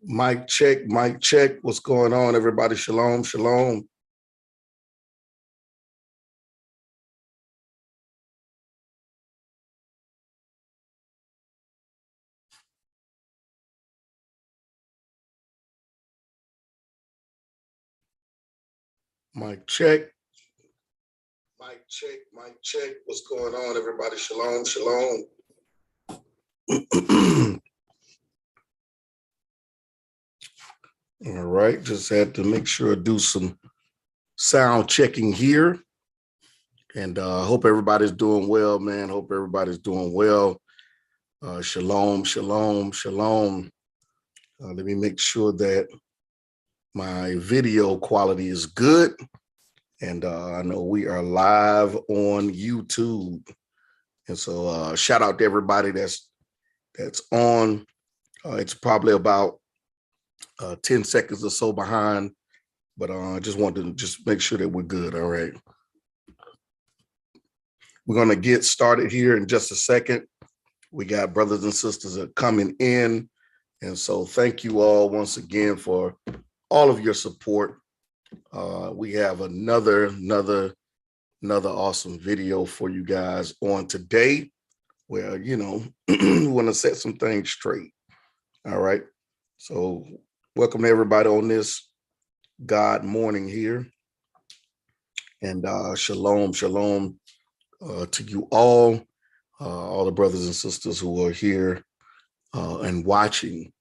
Mic check, mic check. What's going on, everybody? Shalom, shalom. Mic check. Mic check, mic check. What's going on, everybody? Shalom, shalom. All right, just had to make sure to do some sound checking here. And hope everybody's doing well, man. Hope everybody's doing well. Shalom, shalom, shalom. Let me make sure that my video quality is good. And I know we are live on YouTube. And so shout out to everybody that's on. It's probably about 10 seconds or so behind, but I just wanted to just make sure that we're good. All right. We're going to get started here in just a second. We got brothers and sisters that are coming in. And so thank you all once again for all of your support. We have another awesome video for you guys on today where, you know, we want to set some things straight. All right. So welcome everybody on this God morning here. And shalom, shalom to you all the brothers and sisters who are here and watching.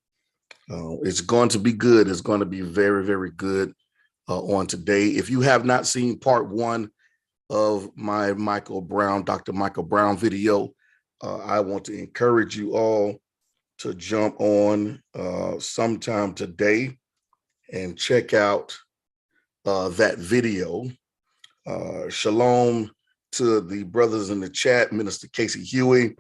It's going to be good. It's going to be very, very good on today. If you have not seen part one of my Dr. Michael Brown video, I want to encourage you all to jump on sometime today and check out that video. Shalom to the brothers in the chat, Minister Casey Huey.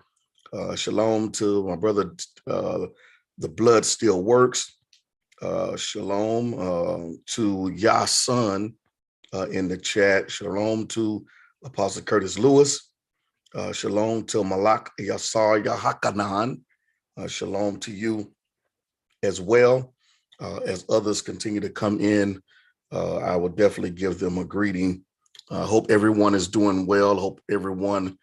Shalom to my brother, The Blood Still Works. Shalom to Yasun in the chat. Shalom to Apostle Curtis Lewis. Shalom to Malak Yasar Yahakanan. Shalom to you as well. As others continue to come in, I will definitely give them a greeting. I hope everyone is doing well. Hope everyone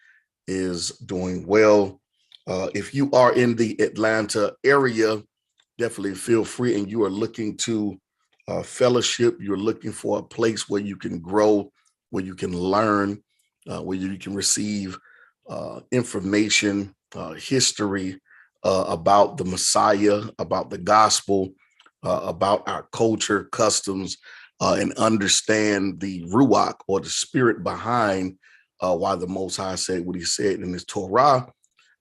is doing well. If you are in the Atlanta area, definitely feel free, and you are looking to fellowship, you're looking for a place where you can grow, where you can learn, where you can receive information, history about the Messiah, about the gospel, about our culture, customs, and understand the Ruach, or the spirit behind why the Most High said what he said in his Torah.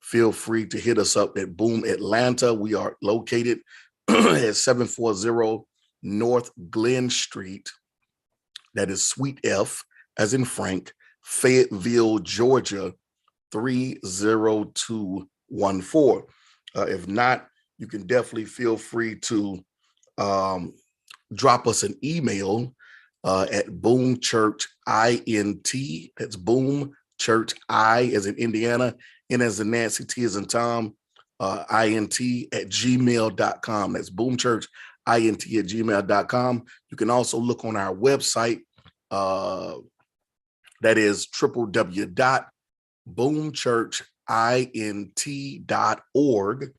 Feel free to hit us up at Boom Atlanta. We are located at 740 North Glynn Street. That is Suite F, as in Frank, Fayetteville, Georgia, 30214. If not, you can definitely feel free to drop us an email at BOOMCHURCH That's BOOMCHURCH, I as in Indiana, N as in Nancy, T as in Tom, INT at gmail.com. That's BOOMCHURCH, INT at gmail.com. You can also look on our website. That is www.boomchurchint.org.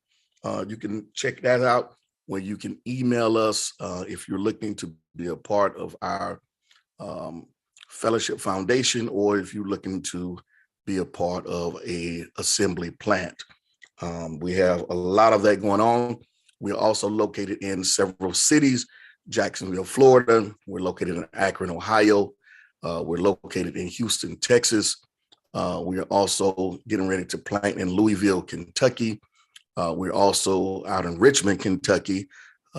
You can check that out, where you can email us if you're looking to be a part of our fellowship foundation, or if you're looking to be a part of a assembly plant. We have a lot of that going on. We're also located in several cities: Jacksonville, Florida. We're located in Akron, Ohio. We're located in Houston, Texas. We are also getting ready to plant in Louisville, Kentucky. We're also out in Richmond, Kentucky,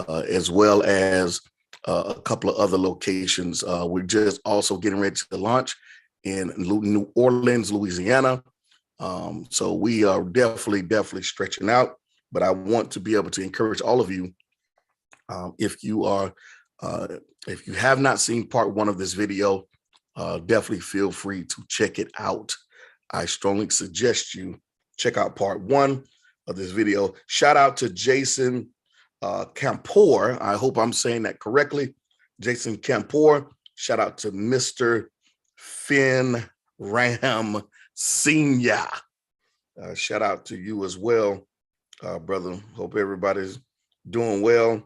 as well as a couple of other locations. We're just also getting ready to launch in New Orleans, Louisiana. So we are definitely stretching out. But I want to be able to encourage all of you, if you have not seen part one of this video, definitely feel free to check it out. I strongly suggest you check out part one of this video. Shout out to Jason Campor. I hope I'm saying that correctly. Jason Campor. Shout out to Mr. Finn Ram Senior. Shout out to you as well, brother. Hope everybody's doing well.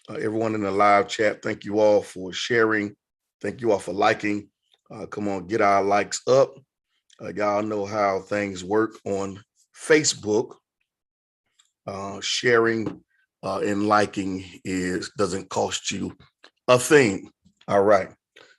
Everyone in the live chat, thank you all for sharing. Thank you all for liking. Come on, get our likes up. Y'all know how things work on Facebook. Sharing and liking doesn't cost you a thing. All right.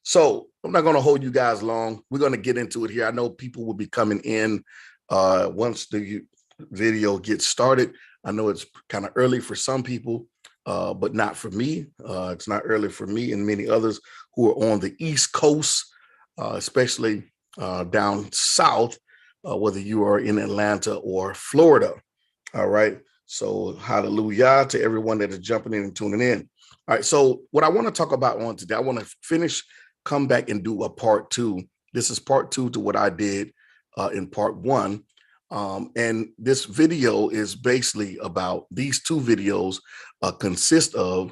So I'm not going to hold you guys long. We're going to get into it here. I know people will be coming in once the video gets started. I know it's kind of early for some people, but not for me. It's not early for me and many others who are on the East Coast, especially down south, whether you are in Atlanta or Florida. All right. So hallelujah to everyone that is jumping in and tuning in. All right. So what I want to talk about on today, I want to come back and do a part 2. This is part 2 to what I did in part 1. And this video is basically about these 2 videos consist of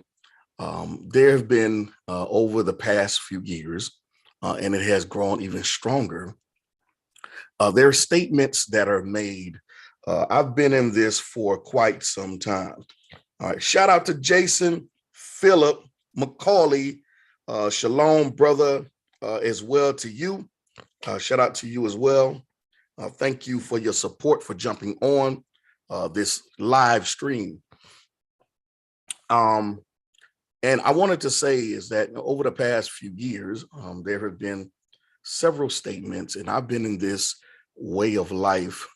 there have been over the past few years, and it has grown even stronger. There are statements that are made. I've been in this for quite some time. All right. Shout out to Jason, Philip, Macaulay, shalom, brother, as well to you. Shout out to you as well. Thank you for your support for jumping on this live stream. And I wanted to say is that over the past few years, there have been several statements, and I've been in this way of life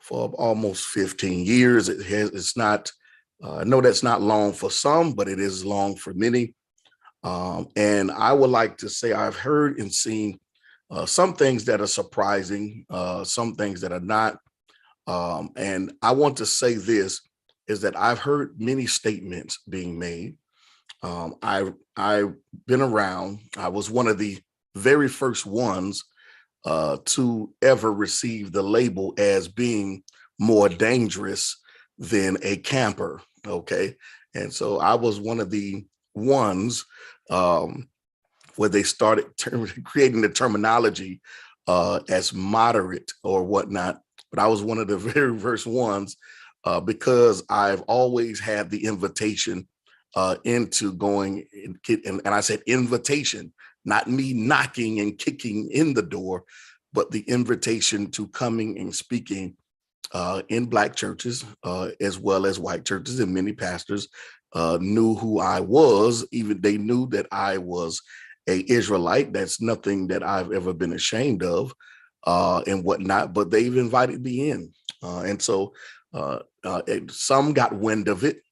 for almost 15 years. It's not, I know that's not long for some, but it is long for many. And I would like to say I've heard and seen some things that are surprising, some things that are not. And I want to say this is that I've heard many statements being made. I've been around. I was one of the very first ones to ever receive the label as being more dangerous than a camper. Okay. And so I was one of the ones where they started creating the terminology as moderate or whatnot. But I was one of the very first ones because I've always had the invitation into going and I said invitation, not me knocking and kicking in the door, but the invitation to coming and speaking in Black churches as well as white churches, and many pastors knew who I was. Even they knew that I was a Israelite. That's nothing that I've ever been ashamed of and whatnot, but they've invited me in. And so some got wind of it.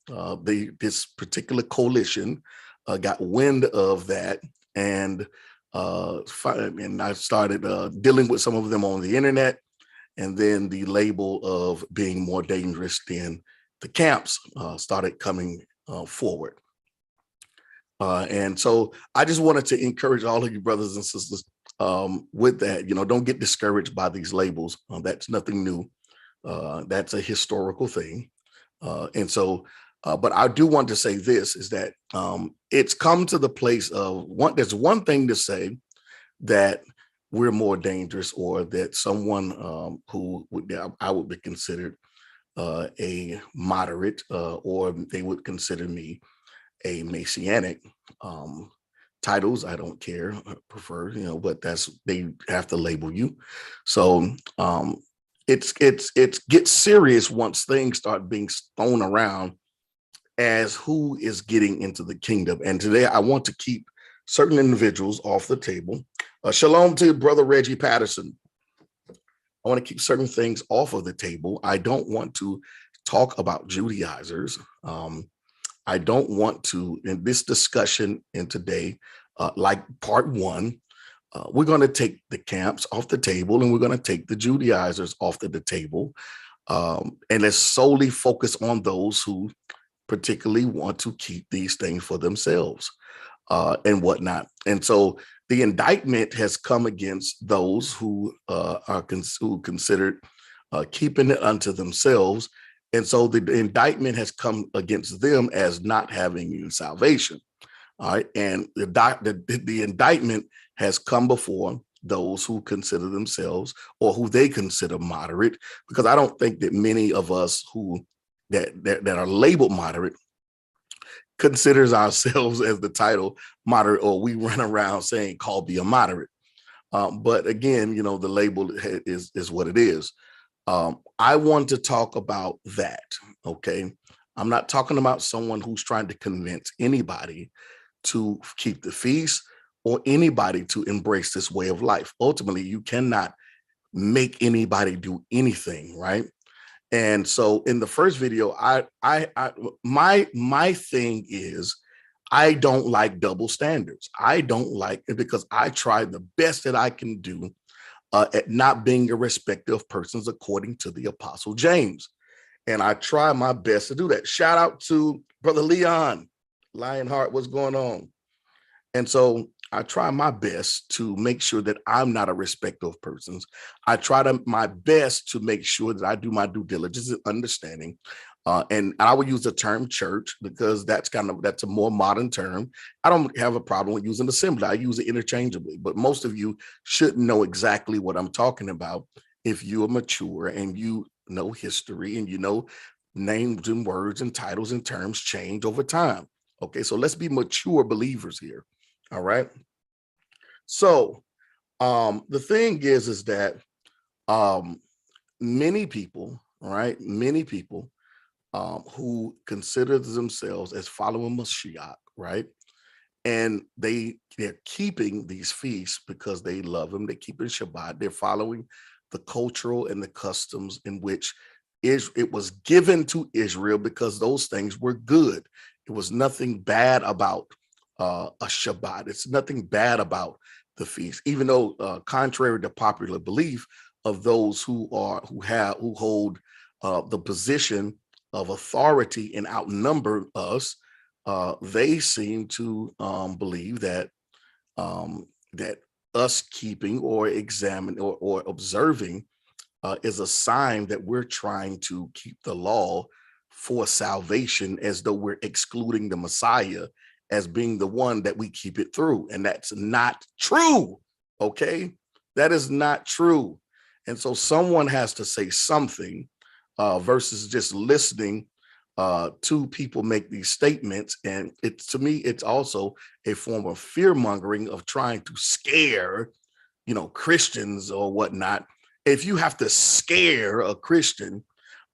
This particular coalition got wind of that, and I started dealing with some of them on the internet, and then the label of being more dangerous than the camps started coming forward. And so I just wanted to encourage all of you brothers and sisters with that. Don't get discouraged by these labels. That's nothing new. That's a historical thing. And so, but I do want to say this is that it's come to the place of there's one thing to say that we're more dangerous, or that someone who I would be considered a moderate, or they would consider me a messianic. Titles I don't care, prefer, but they have to label you. So it gets serious once things start being thrown around as who is getting into the kingdom. And today I want to keep certain individuals off the table. Shalom to Brother Reggie Patterson. I want to keep certain things off of the table. I don't want to talk about Judaizers. I don't want to, in this discussion and today, like part 1, we're going to take the camps off the table, and we're going to take the Judaizers off the table. And let's solely focus on those who particularly want to keep these things for themselves and whatnot. And so the indictment has come against those who are considered keeping it unto themselves And so the indictment has come against them as not having any salvation. All right. And the indictment has come before those who consider themselves or who they consider moderate, because I don't think that many of us who that are labeled moderate considers ourselves as the title moderate, or we run around saying call be a moderate. But again, you know, the label is what it is. I want to talk about that. Okay. I'm not talking about someone who's trying to convince anybody to keep the feast or anybody to embrace this way of life. Ultimately, you cannot make anybody do anything, right? And so in the first video, my thing is I don't like double standards. I don't like it because I try the best that I can do at not being a respecter of persons according to the Apostle James. And I try my best to do that. Shout out to Brother Leon Lionheart, what's going on? And so I try my best to make sure that I'm not a respecter of persons. I try my best to make sure that I do my due diligence and understanding. And I would use the term church because that's a more modern term. I don't have a problem with using assembly. I use it interchangeably, but most of you should know exactly what I'm talking about if you are mature and you know history and you know names and words and titles and terms change over time. Okay, so let's be mature believers here. All right. So the thing is that many people, right? Many people who consider themselves as following Mashiach, right? And they're keeping these feasts because they love him. They're keeping Shabbat. They're following the cultural and the customs in which it was given to Israel because those things were good. It was nothing bad about a Shabbat. It's nothing bad about the feast, even though contrary to popular belief of those who hold the position of authority and outnumber us, they seem to believe that that us keeping or examining or observing is a sign that we're trying to keep the law for salvation, as though we're excluding the Messiah as being the one that we keep it through. And that's not true. Okay. That is not true. And so someone has to say something versus just listening to people make these statements. And to me, it's also a form of fear mongering of trying to scare, Christians or whatnot. If you have to scare a Christian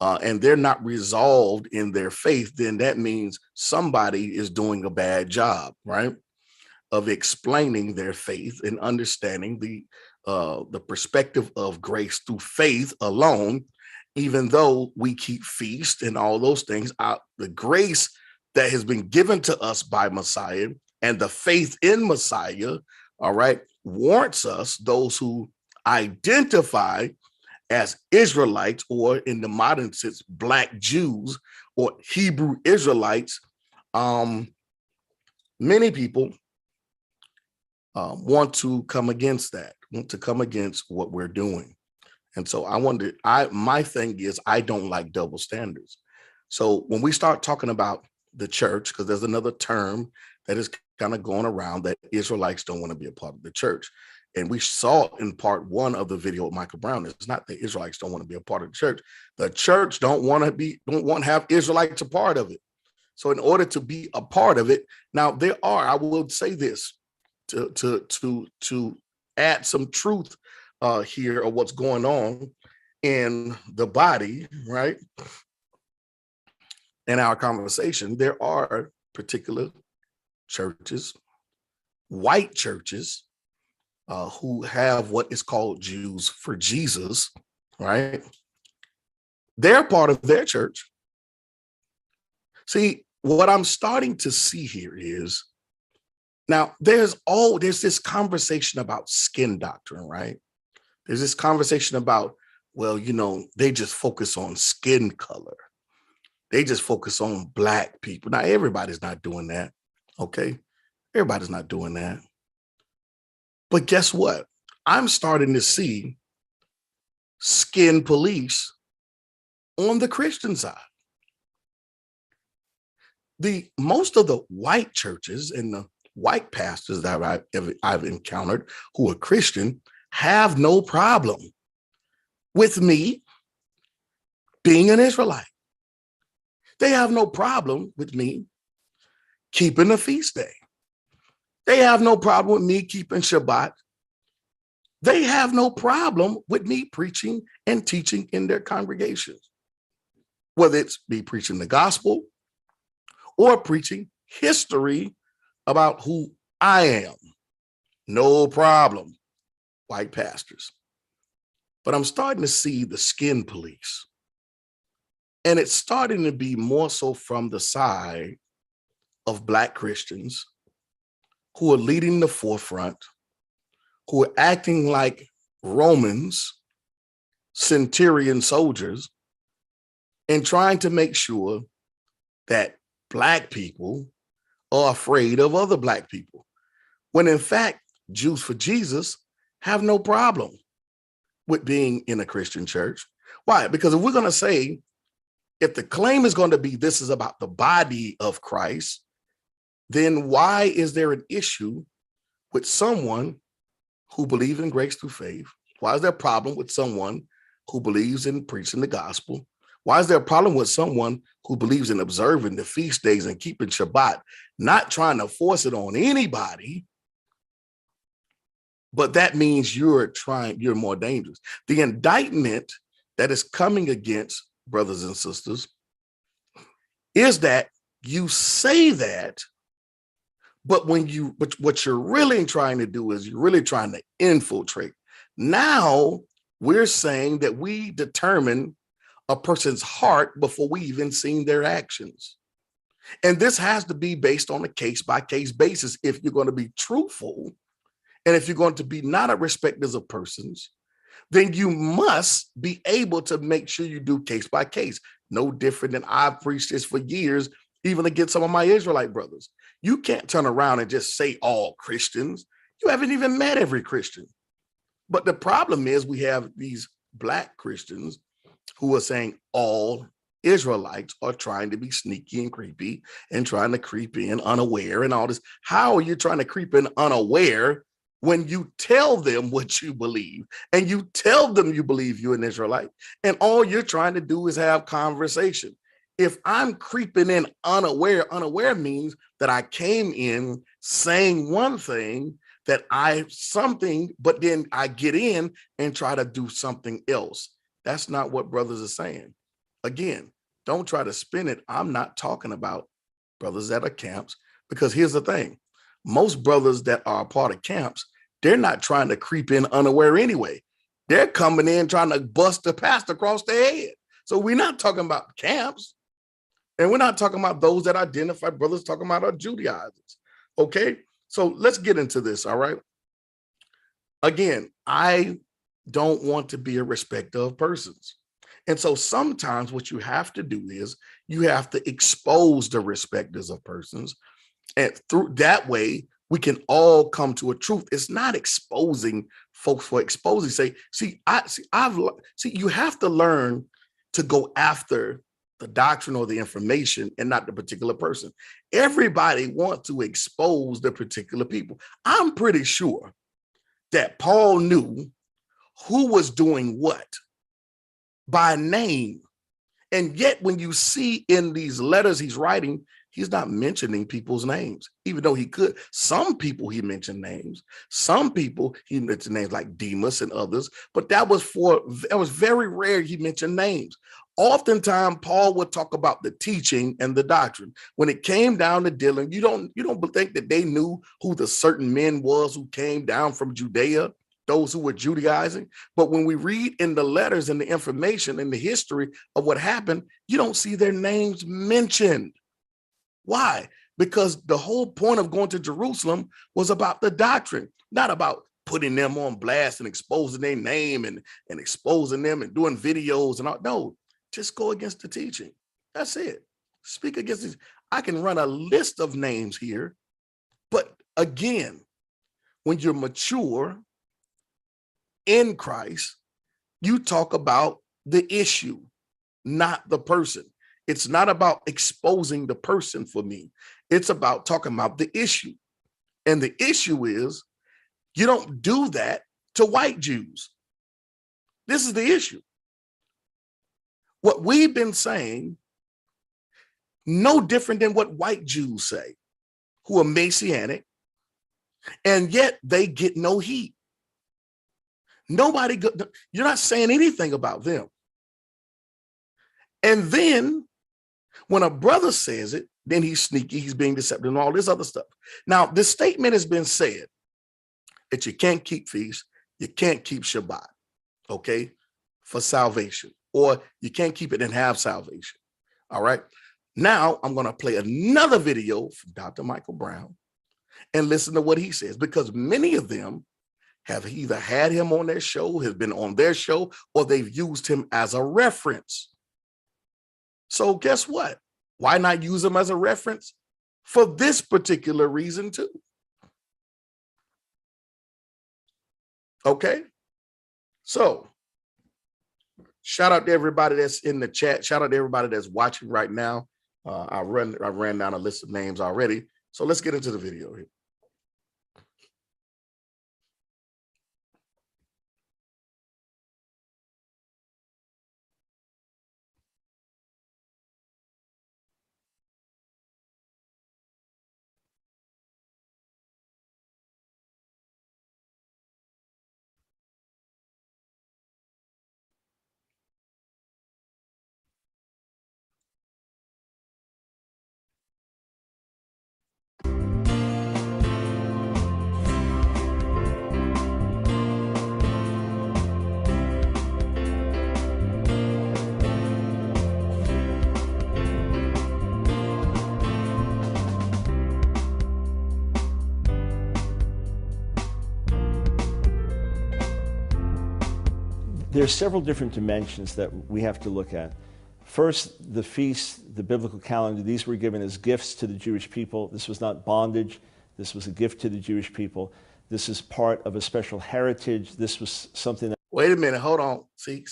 and they're not resolved in their faith, then that means somebody is doing a bad job, right, of explaining their faith and understanding the perspective of grace through faith alone. Even though we keep feast and all those things, the grace that has been given to us by Messiah and the faith in Messiah, all right, warrants us, those who identify as Israelites, or in the modern sense, Black Jews or Hebrew Israelites. Many people want to come against that, want to come against what we're doing. And so my thing is, I don't like double standards. So when we start talking about the church, because there's another term that is kind of going around that Israelites don't want to be a part of the church. And we saw in part one of the video with Michael Brown, it's not that Israelites don't want to be a part of the church. The church don't want to have Israelites a part of it. So in order to be a part of it, now I will say this to add some truth here of what's going on in the body, right? In our conversation, there are particular churches, white churches, who have what is called Jews for Jesus, right? They're part of their church. See, what I'm starting to see here is, now there's this conversation about skin doctrine, right? There's this conversation about, well, they just focus on skin color. They just focus on Black people. Now, everybody's not doing that, okay? Everybody's not doing that. But guess what? I'm starting to see skin police on the Christian side. Most of the white churches and the white pastors that I've encountered who are Christian have no problem with me being an Israelite. They have no problem with me keeping a feast day. They have no problem with me keeping Shabbat. They have no problem with me preaching and teaching in their congregations, whether it's me preaching the gospel or preaching history about who I am. No problem, white pastors. But I'm starting to see the skin police. And it's starting to be more so from the side of Black Christians who are leading the forefront, who are acting like Romans, centurion soldiers, and trying to make sure that Black people are afraid of other Black people, when in fact, Jews for Jesus have no problem with being in a Christian church. Why? Because if we're going to say, if the claim is going to be this is about the body of Christ, then why is there an issue with someone who believes in grace through faith? Why is there a problem with someone who believes in preaching the gospel? Why is there a problem with someone who believes in observing the feast days and keeping Shabbat, not trying to force it on anybody? But that means you're more dangerous. The indictment that is coming against brothers and sisters is that you say that, but what you're really trying to do is you're really trying to infiltrate. Now we're saying that we determine a person's heart before we even seen their actions. And this has to be based on a case-by-case basis if you're going to be truthful. And if you're going to be not a respecters of persons, then you must be able to make sure you do case by case. No different than I've preached this for years, even against some of my Israelite brothers. You can't turn around and just say all Christians. You haven't even met every Christian. But the problem is we have these Black Christians who are saying all Israelites are trying to be sneaky and creepy and trying to creep in unaware and all this. How are you trying to creep in unaware when you tell them what you believe and you tell them you believe you're an Israelite and all you're trying to do is have conversation? If I'm creeping in unaware means that I came in saying one thing but then I get in and try to do something else. That's not what brothers are saying. Again, don't try to spin it. I'm not talking about brothers that are camps, because here's the thing. Most brothers that are a part of camps, they're not trying to creep in unaware anyway. They're coming in trying to bust the pastor across the head. So we're not talking about camps. And we're not talking about those that identify brothers, talking about our Judaizers. Okay, so let's get into this, all right? Again, I don't want to be a respecter of persons. And so sometimes what you have to do is you have to expose the respecters of persons. And through that way, we can all come to a truth. It's not exposing folks for exposing. You have to learn to go after the doctrine or the information and not the particular person. Everybody wants to expose the particular people. I'm pretty sure that Paul knew who was doing what by name. And yet when you see in these letters he's writing, he's not mentioning people's names, even though he could. Some people he mentioned names. Some people he mentioned names like Demas and others, but that was very rare he mentioned names. Oftentimes, Paul would talk about the teaching and the doctrine. When it came down to dealing, you don't think that they knew who the certain men was who came down from Judea, those who were Judaizing. But when we read in the letters and the information and the history of what happened, you don't see their names mentioned. Why? Because the whole point of going to Jerusalem was about the doctrine, not about putting them on blast and exposing their name and exposing them and doing videos and all. No, just go against the teaching. That's it. Speak against it. I can run a list of names here, but again, when you're mature in Christ, you talk about the issue. not the person. It's not about exposing the person for me. It's about talking about the issue. And the issue is you don't do that to white Jews. This is the issue. What we've been saying, no different than what white Jews say, who are Messianic, and yet they get no heat. Nobody, you're not saying anything about them. And then when a brother says it, then he's sneaky, he's being deceptive and all this other stuff. Now, this statement has been said that you can't keep feasts, you can't keep Shabbat, okay, for salvation, or you can't keep it and have salvation. All right. Now I'm going to play another video from Dr. Michael Brown and listen to what he says, because many of them have either had him on their show, has been on their show, or they've used him as a reference. So guess what? Why not use him as a reference for this particular reason too? Okay. So shout out to everybody that's in the chat. Shout out to everybody that's watching right now. I ran down a list of names already. So let's get into the video here. There are several different dimensions that we have to look at. First, the feasts, the biblical calendar, these were given as gifts to the Jewish people. This was not bondage. This was a gift to the Jewish people. This is part of a special heritage. This was something that... Wait a minute, hold on. See.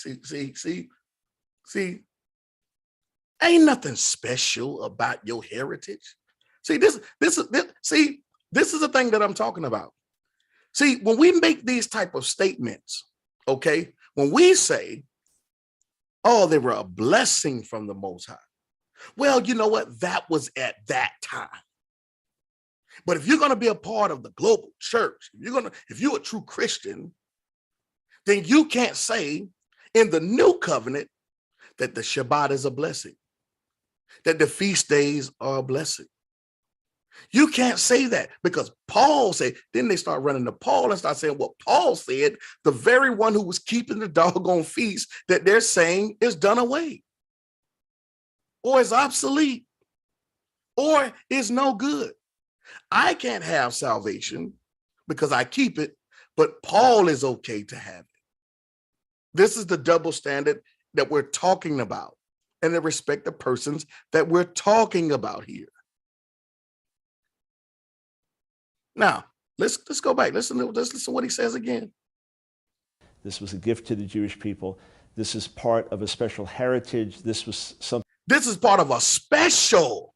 Ain't nothing special about your heritage. See, this is the thing that I'm talking about. See, when we make these type of statements, okay, when we say, oh, they were a blessing from the Most High. Well, you know what? That was at that time. But if you're going to be a part of the global church, if you're a true Christian, then you can't say in the new covenant that the Shabbat is a blessing, that the feast days are a blessing. You can't say that, because Paul said, then they start running to Paul and start saying what Paul said, the very one who was keeping the doggone feast that they're saying is done away, or is obsolete, or is no good. I can't have salvation because I keep it, but Paul is okay to have it. This is the double standard that we're talking about, and the respective persons that we're talking about here. Now, let's go back. Listen to what he says again. This was a gift to the Jewish people. This is part of a special heritage. This was something. This is part of a special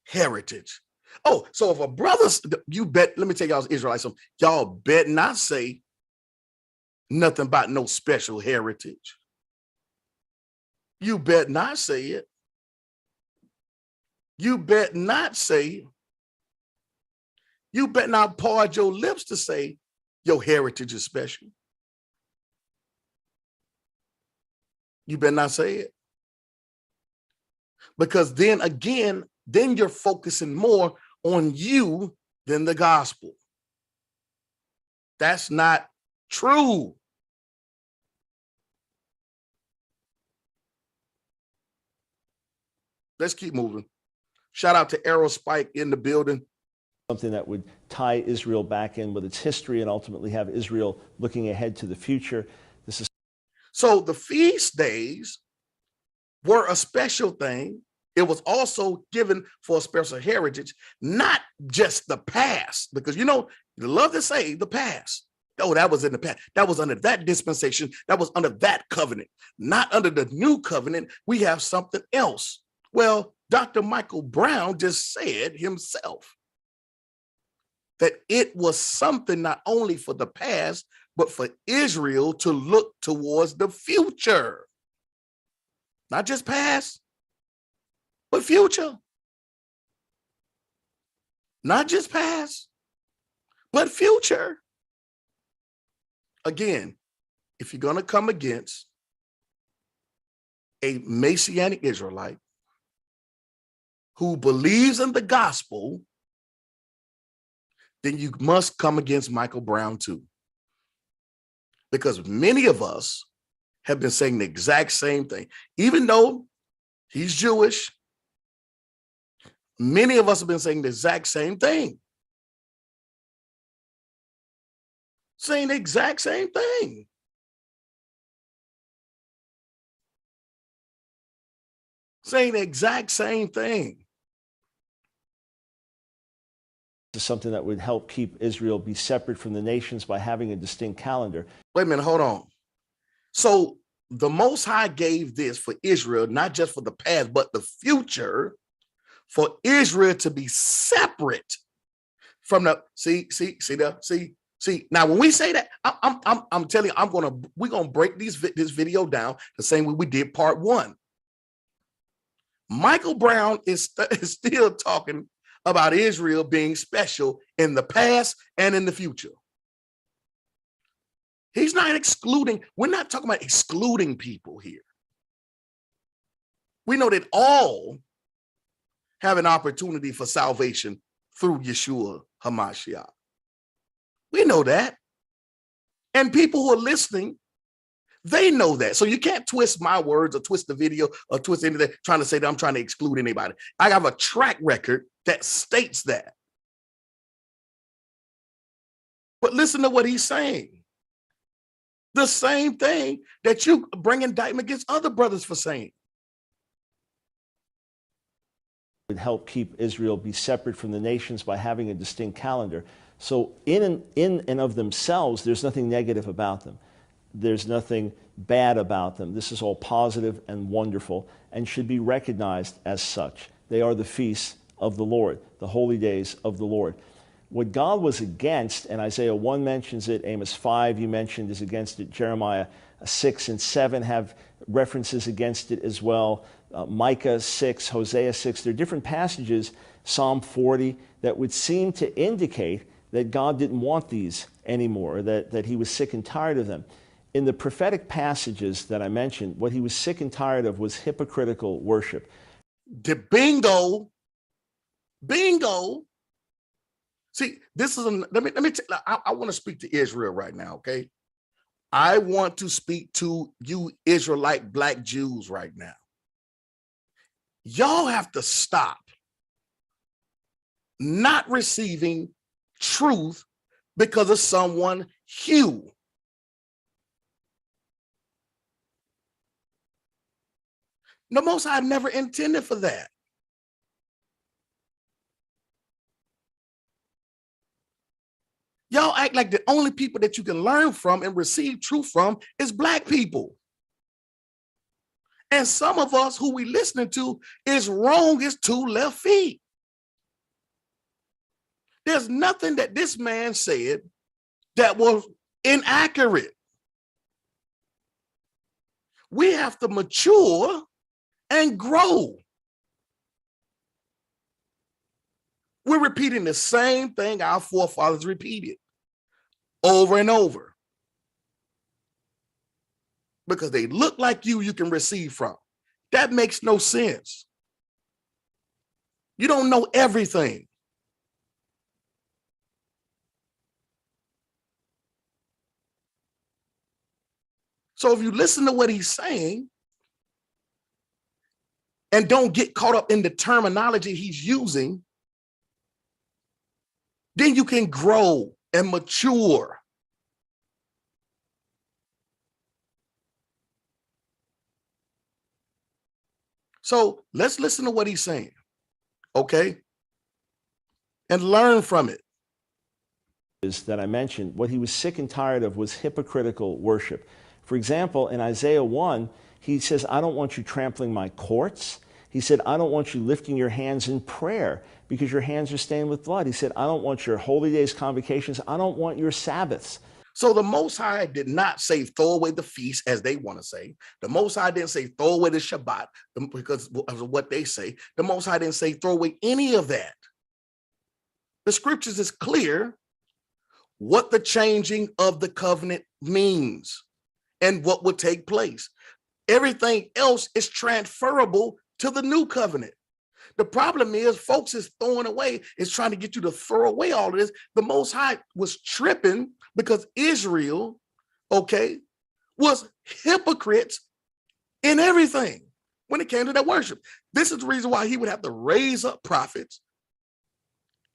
heritage. Oh, so if a brother, you bet, let me tell y'all Israelites something, y'all bet not say nothing about no special heritage. You bet not say it. You bet not say it. You better not pause your lips to say your heritage is special. You better not say it. Because then again, then you're focusing more on you than the gospel. That's not true. Let's keep moving. Shout out to Arrow Spike in the building. Something that would tie Israel back in with its history and ultimately have Israel looking ahead to the future. This is so the feast days were a special thing. It was also given for a special heritage, not just the past, because you know, you love to say the past. Oh, that was in the past. That was under that dispensation. That was under that covenant. Not under the new covenant. We have something else. Well, Dr. Michael Brown just said himself that it was something not only for the past, but for Israel to look towards the future. Not just past, but future. Not just past, but future. Again, if you're going to come against a Messianic Israelite who believes in the gospel, then you must come against Michael Brown too. Because many of us have been saying the exact same thing. Even though he's Jewish, many of us have been saying the exact same thing. Saying the exact same thing. Saying the exact same thing. This is something that would help keep Israel be separate from the nations by having a distinct calendar. Wait a minute, hold on. So the Most High gave this for Israel, not just for the past, but the future, for Israel to be separate from the, see, now when we say that, I'm telling you, we're gonna break this video down the same way we did part one. Michael Brown is still talking about Israel being special in the past and in the future. He's not excluding, we're not talking about excluding people here. We know that all have an opportunity for salvation through Yeshua HaMashiach. We know that. And people who are listening, they know that. So you can't twist my words or twist the video or twist anything trying to say that I'm trying to exclude anybody. I have a track record that states that. But listen to what he's saying. The same thing that you bring indictment against other brothers for saying. Would help keep Israel be separate from the nations by having a distinct calendar. So in and of themselves, there's nothing negative about them. There's nothing bad about them. This is all positive and wonderful and should be recognized as such. They are the feasts of the Lord, the holy days of the Lord. What God was against, and Isaiah 1 mentions it, Amos 5 you mentioned is against it, Jeremiah 6 and 7 have references against it as well, Micah 6, Hosea 6, there are different passages, Psalm 40, that would seem to indicate that God didn't want these anymore, that he was sick and tired of them. In the prophetic passages that I mentioned, what he was sick and tired of was hypocritical worship. The bingo. See, this is I want to speak to Israel right now, okay? I want to speak to you Israelite Black Jews right now. Y'all have to stop not receiving truth because of someone hue. The Most High never intended for that. Y'all act like the only people that you can learn from and receive truth from is Black people. And some of us who we listening to is wrong as 2 left feet. There's nothing that this man said that was inaccurate. We have to mature and grow. We're repeating the same thing our forefathers repeated over and over because they look like you can receive from. That makes no sense. You don't know everything. So if you listen to what he's saying and don't get caught up in the terminology he's using, then you can grow and mature. So let's listen to what he's saying, okay? And learn from it. is that I mentioned, what he was sick and tired of was hypocritical worship. For example, in Isaiah 1, he says, I don't want you trampling my courts. He said, I don't want you lifting your hands in prayer because your hands are stained with blood. He said, I don't want your holy days, convocations. I don't want your Sabbaths. So the Most High did not say throw away the feast as they want to say. The Most High didn't say throw away the Shabbat because of what they say. The Most High didn't say throw away any of that. The scriptures is clear what the changing of the covenant means and what would take place. Everything else is transferable to the new covenant. The problem is folks is throwing away, is trying to get you to throw away all of this. The Most High was tripping because Israel, okay, was hypocrites in everything when it came to their worship. This is the reason why he would have to raise up prophets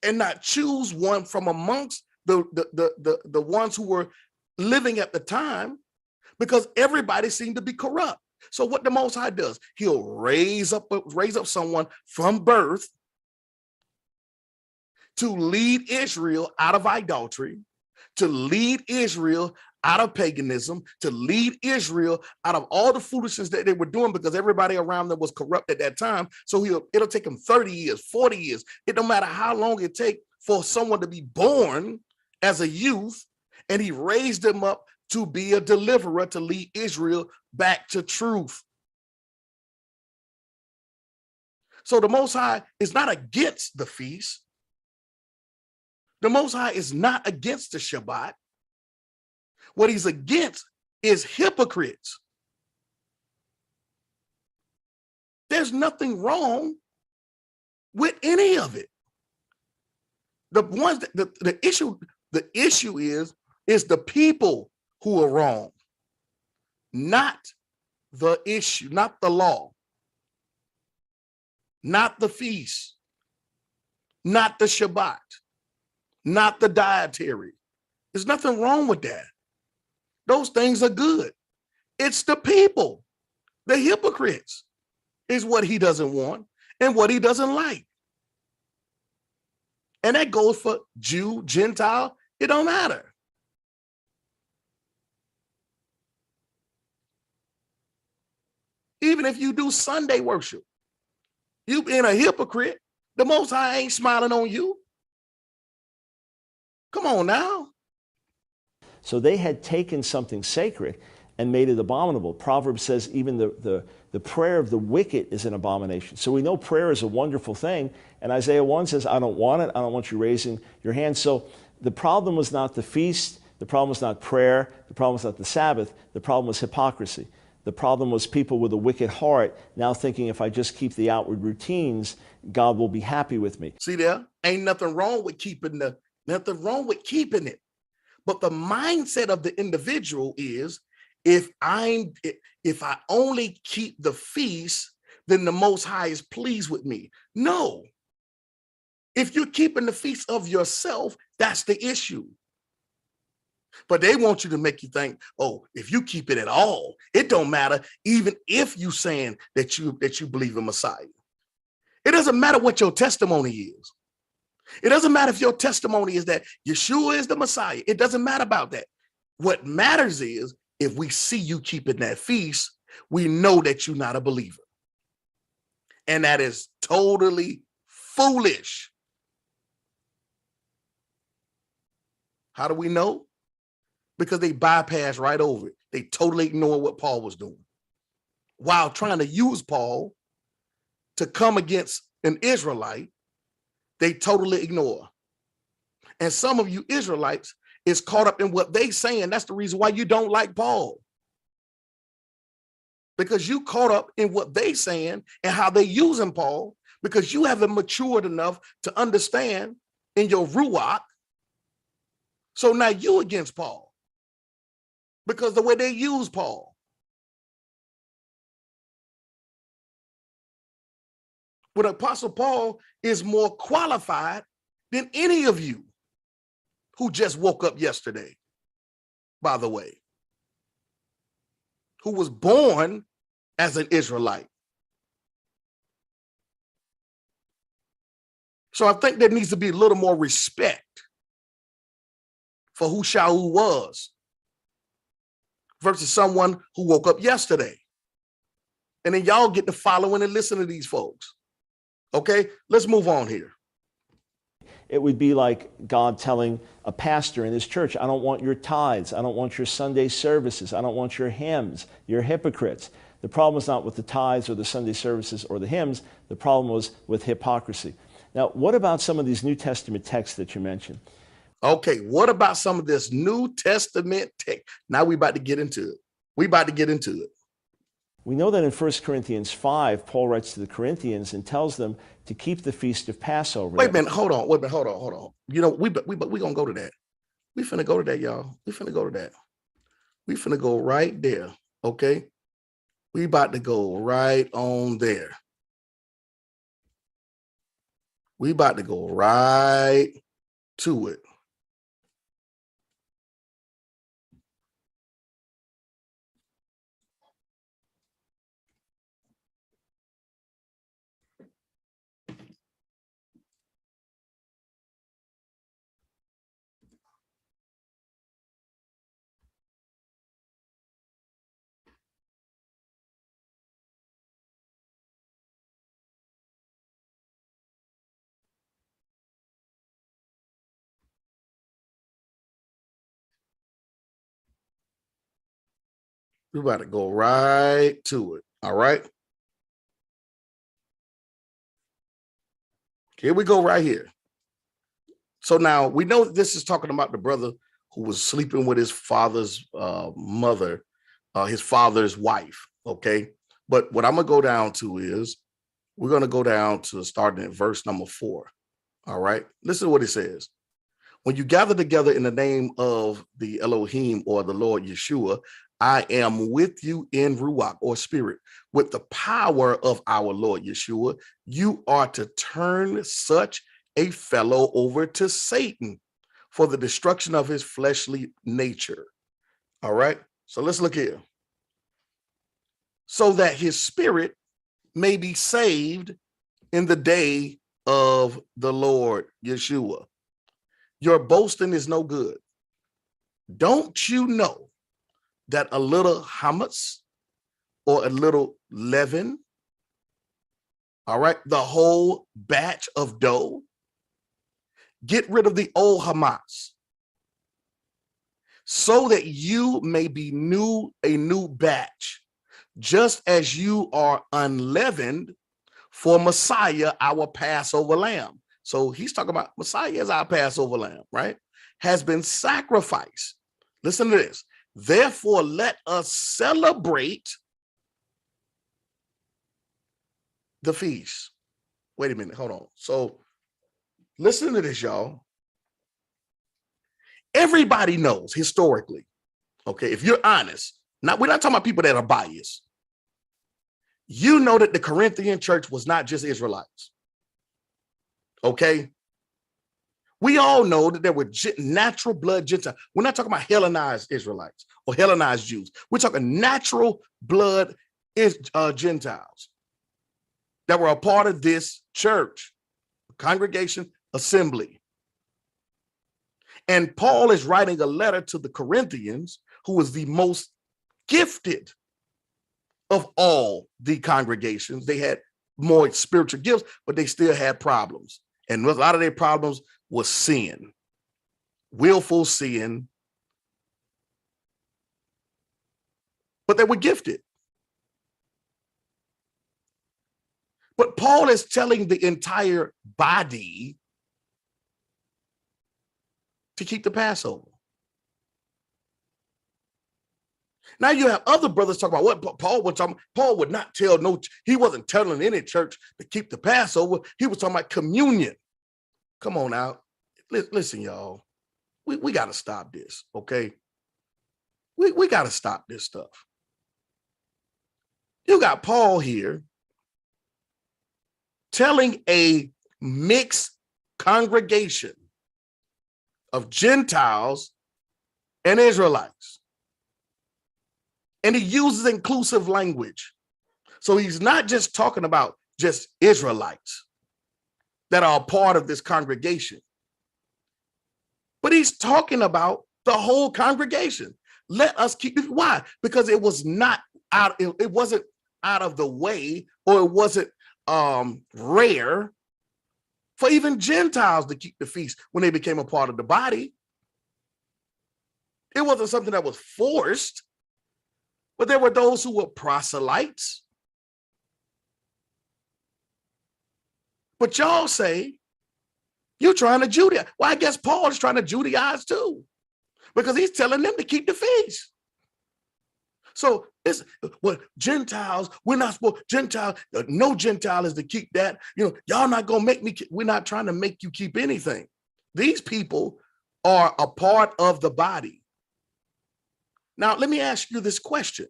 and not choose one from amongst the ones who were living at the time, because everybody seemed to be corrupt. So what the Most High does, he'll raise up someone from birth to lead Israel out of idolatry, to lead Israel out of paganism, to lead Israel out of all the foolishness that they were doing, because everybody around them was corrupt at that time. So it'll take them 30 years, 40 years. It don't matter how long it takes for someone to be born as a youth, and he raised them up to be a deliverer, to lead Israel back to truth. So the Most High is not against the feast. The Most High is not against the Shabbat. What he's against is hypocrites. There's nothing wrong with any of it. The issue is the people who are wrong, not the issue, not the law, not the feast, not the Shabbat, not the dietary. There's nothing wrong with that. Those things are good. It's the people, the hypocrites, is what he doesn't want and what he doesn't like. And that goes for Jew, Gentile, it don't matter. Even if you do Sunday worship, you being a hypocrite, the Most High ain't smiling on you. Come on now. So they had taken something sacred and made it abominable. Proverbs says even the prayer of the wicked is an abomination. So we know prayer is a wonderful thing. And Isaiah 1 says, I don't want it. I don't want you raising your hand. So the problem was not the feast. The problem was not prayer. The problem was not the Sabbath. The problem was hypocrisy. The problem was people with a wicked heart now thinking if I just keep the outward routines, God will be happy with me. See there? Ain't nothing wrong with keeping it. But the mindset of the individual is, if I only keep the feast, then the Most High is pleased with me. No. If you're keeping the feast of yourself, that's the issue. But they want you to make you think, oh, if you keep it at all, it don't matter, even if you saying that you believe in Messiah. It doesn't matter what your testimony is. It doesn't matter if your testimony is that Yeshua is the Messiah. It doesn't matter about that. What matters is, if we see you keeping that feast, we know that you're not a believer. And that is totally foolish. How do we know? Because they bypass right over it. They totally ignore what Paul was doing, while trying to use Paul to come against an Israelite. They totally ignore. And some of you Israelites is caught up in what they saying. That's the reason why you don't like Paul. Because you caught up in what they saying and how they using Paul, because you haven't matured enough to understand in your ruach. So now you against Paul, because the way they use Paul. But Apostle Paul is more qualified than any of you who just woke up yesterday, by the way, who was born as an Israelite. So I think there needs to be a little more respect for who shall who was versus someone who woke up yesterday. And then y'all get to follow and listen to these folks. Okay, let's move on here. It would be like God telling a pastor in his church, I don't want your tithes. I don't want your Sunday services. I don't want your hymns. You're hypocrites. The problem was not with the tithes or the Sunday services or the hymns. The problem was with hypocrisy. Now, what about some of these New Testament texts that you mentioned? Okay, what about some of this New Testament text? Now we about to get into it. We about to get into it. We know that in 1 Corinthians 5, Paul writes to the Corinthians and tells them to keep the feast of Passover. Wait a minute, hold on. You know, we gonna go to that. We finna go to that, y'all. We finna go to that. We finna go right there, okay? We about to go right on there. We about to go right to it. We about to go right to it. All right. Here we go right here. So now we know this is talking about the brother who was sleeping with his father's mother, his father's wife. Okay. But what I'm going to go down to is we're going to go down to starting at verse number 4. All right. Listen to what it says. When you gather together in the name of the Elohim or the Lord Yeshua, I am with you in Ruach or spirit, with the power of our Lord Yeshua. You are to turn such a fellow over to Satan for the destruction of his fleshly nature. All right. So let's look here. So that his spirit may be saved in the day of the Lord Yeshua. Your boasting is no good. Don't you know that a little hummus or a little leaven, all right, the whole batch of dough, get rid of the old Hamas so that you may be a new batch, just as you are unleavened for Messiah, our Passover lamb. So he's talking about Messiah as our Passover lamb, right? Has been sacrificed. Listen to this. Therefore, let us celebrate the feast. Wait a minute, hold on. So listen to this, y'all. Everybody knows historically, okay, if you're honest, we're not talking about people that are biased. You know that the Corinthian church was not just Israelites. Okay. We all know that there were natural blood Gentiles. We're not talking about Hellenized Israelites or Hellenized Jews. We're talking natural blood Gentiles that were a part of this church, congregation, assembly. And Paul is writing a letter to the Corinthians, who was the most gifted of all the congregations. They had more spiritual gifts, but they still had problems. And a lot of their problems was sin, willful sin. But they were gifted. But Paul is telling the entire body to keep the Passover. Now you have other brothers talking about what Paul was talking. Paul would not tell he wasn't telling any church to keep the Passover. He was talking about communion. Come on out. Listen, y'all. We got to stop this, okay? We got to stop this stuff. You got Paul here telling a mixed congregation of Gentiles and Israelites. And he uses inclusive language. So he's not just talking about just Israelites that are a part of this congregation, but But he's talking about the whole congregation. Let us keep it. Why? Because it was not out, it wasn't out of the way, or it wasn't rare for even Gentiles to keep the feast when they became a part of the body. It wasn't something that was forced, but there were those who were proselytes. But y'all say you're trying to Judaize. Well, I guess Paul is trying to Judaize too, because he's telling them to keep the feast. So it's what Gentiles, we're not supposed, Gentile, no Gentile is to keep that. You know, y'all not gonna make me, we're not trying to make you keep anything. These people are a part of the body. Now, let me ask you this question.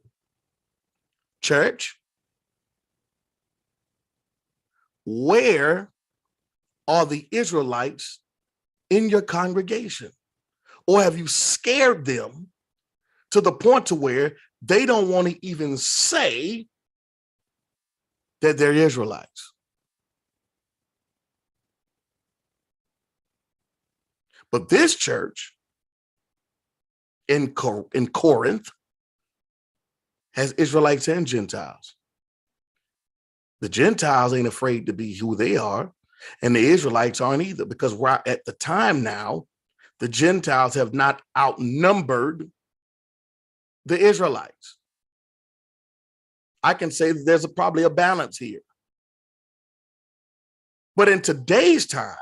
Church, where are the Israelites in your congregation? Or have you scared them to the point to where they don't want to even say that they're Israelites? But this church in Corinth has Israelites and Gentiles. The Gentiles ain't afraid to be who they are, and the Israelites aren't either, because we're at the time now, the Gentiles have not outnumbered the Israelites. I can say that there's probably a balance here. But in today's time,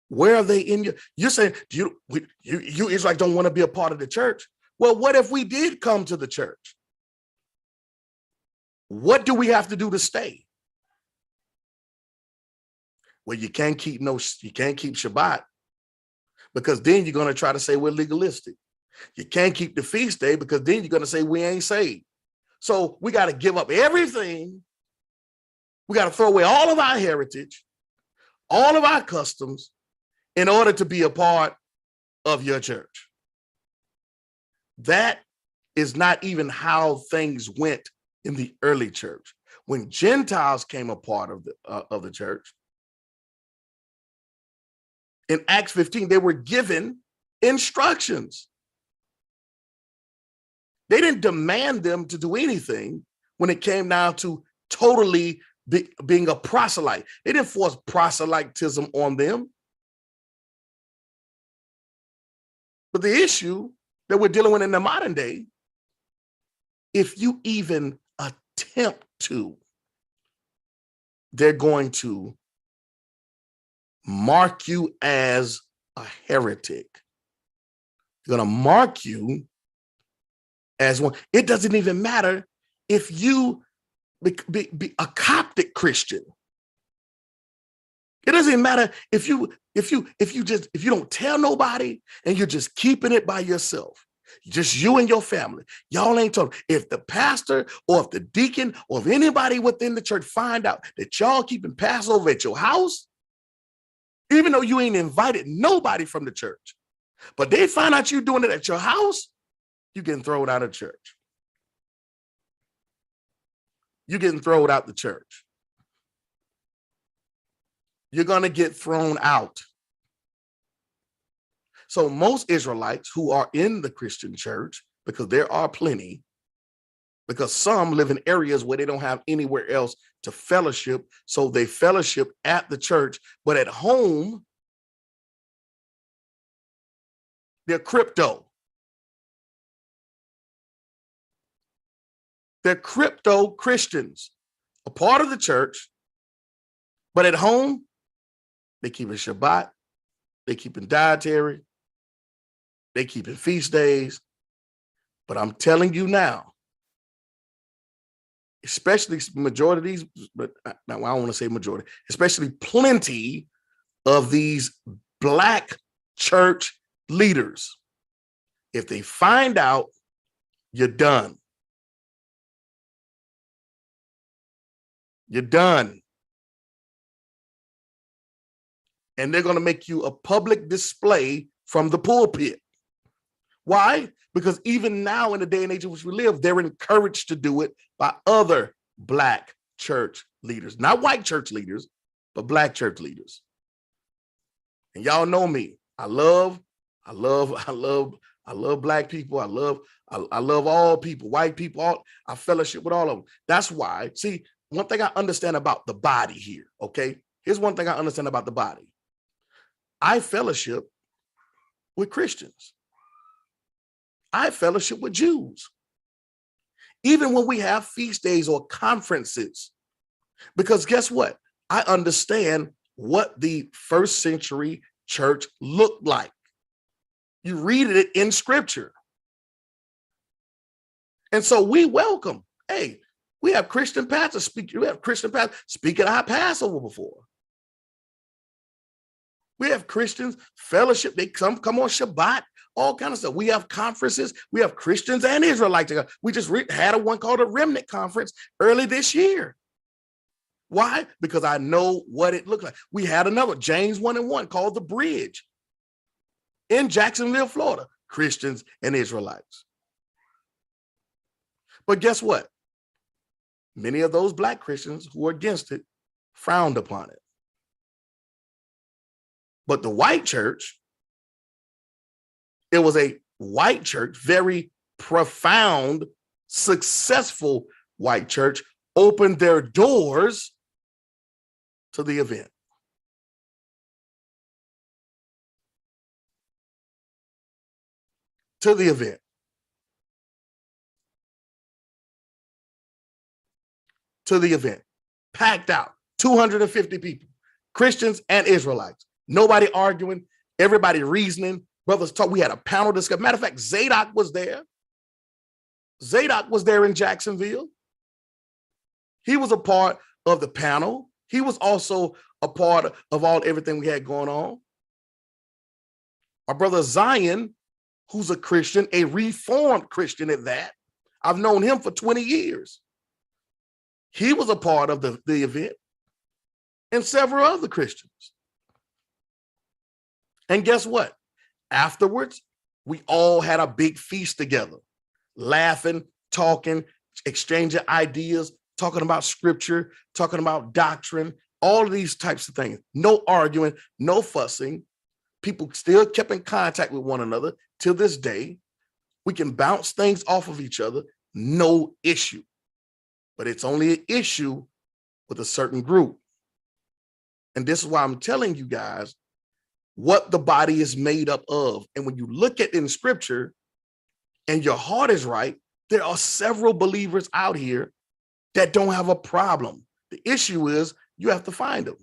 where are they in your, you're saying, you Israelites don't want to be a part of the church. Well, what if we did come to the church? What do we have to do to stay? Well, you can't keep Shabbat, because then you're going to try to say we're legalistic. You can't keep the feast day, because then you're going to say we ain't saved. So we got to give up everything. We got to throw away all of our heritage, all of our customs, in order to be a part of your church. That is not even how things went in the early church. When Gentiles came a part of the church, in Acts 15, they were given instructions. They didn't demand them to do anything when it came down to totally being a proselyte. They didn't force proselytism on them. But the issue that we're dealing with in the modern day, if you even attempt to, they're going to mark you as a heretic. They're going to mark you as one. It doesn't even matter if you be a Coptic Christian. It doesn't matter if you don't tell nobody and you're just keeping it by yourself. Just you and your family. Y'all ain't talking. If the pastor or if the deacon or if anybody within the church find out that y'all keeping Passover at your house, even though you ain't invited nobody from the church, but they find out you doing it at your house, you getting thrown out of church. You're getting thrown out the church. You're going to get thrown out. So most Israelites who are in the Christian church, because there are plenty, because some live in areas where they don't have anywhere else to fellowship, so they fellowship at the church, but at home, they're crypto. They're crypto Christians, a part of the church, but at home, they keep in Shabbat, they keep in dietary, they keep in feast days. But I'm telling you now, especially majority of these, but now I don't want to say majority, especially plenty of these Black church leaders, if they find out, you're done. You're done. And they're going to make you a public display from the pulpit. Why? Because even now in the day and age in which we live, they're encouraged to do it by other Black church leaders, not white church leaders, but Black church leaders. And y'all know me. I love black people. I love all people, white people, I fellowship with all of them. That's why, see, one thing I understand about the body here, okay? Here's one thing I understand about the body. I fellowship with Christians. I fellowship with Jews. Even when we have feast days or conferences, because guess what? I understand what the first century church looked like. You read it in scripture. And so we welcome, hey, we have Christian pastors speak. We have Christian pastors speak at our Passover before. We have Christians fellowship. They come on Shabbat, all kind of stuff. We have conferences. We have Christians and Israelites. We just had one called a Remnant Conference early this year. Why? Because I know what it looked like. We had another, James 1:1, called The Bridge in Jacksonville, Florida, Christians and Israelites. But guess what? Many of those black Christians who are against it frowned upon it. But the white church, it was a white church, very profound, successful white church, opened their doors to the event. To the event. To the event. Packed out, 250 people, Christians and Israelites. Nobody arguing, everybody reasoning, brothers talk. We had a panel discussion. Matter of fact, Zadok was there. Zadok was there in Jacksonville. He was a part of the panel. He was also a part of everything we had going on. Our brother Zion, who's a Christian, a reformed Christian at that. I've known him for 20 years. He was a part of the event, and several other Christians. And guess what? Afterwards, we all had a big feast together, laughing, talking, exchanging ideas, talking about scripture, talking about doctrine, all of these types of things. No arguing, no fussing. People still kept in contact with one another till this day. We can bounce things off of each other, no issue. But it's only an issue with a certain group. And this is why I'm telling you guys what the body is made up of. And when you look at it in scripture and your heart is right, there are several believers out here that don't have a problem. The issue is you have to find them.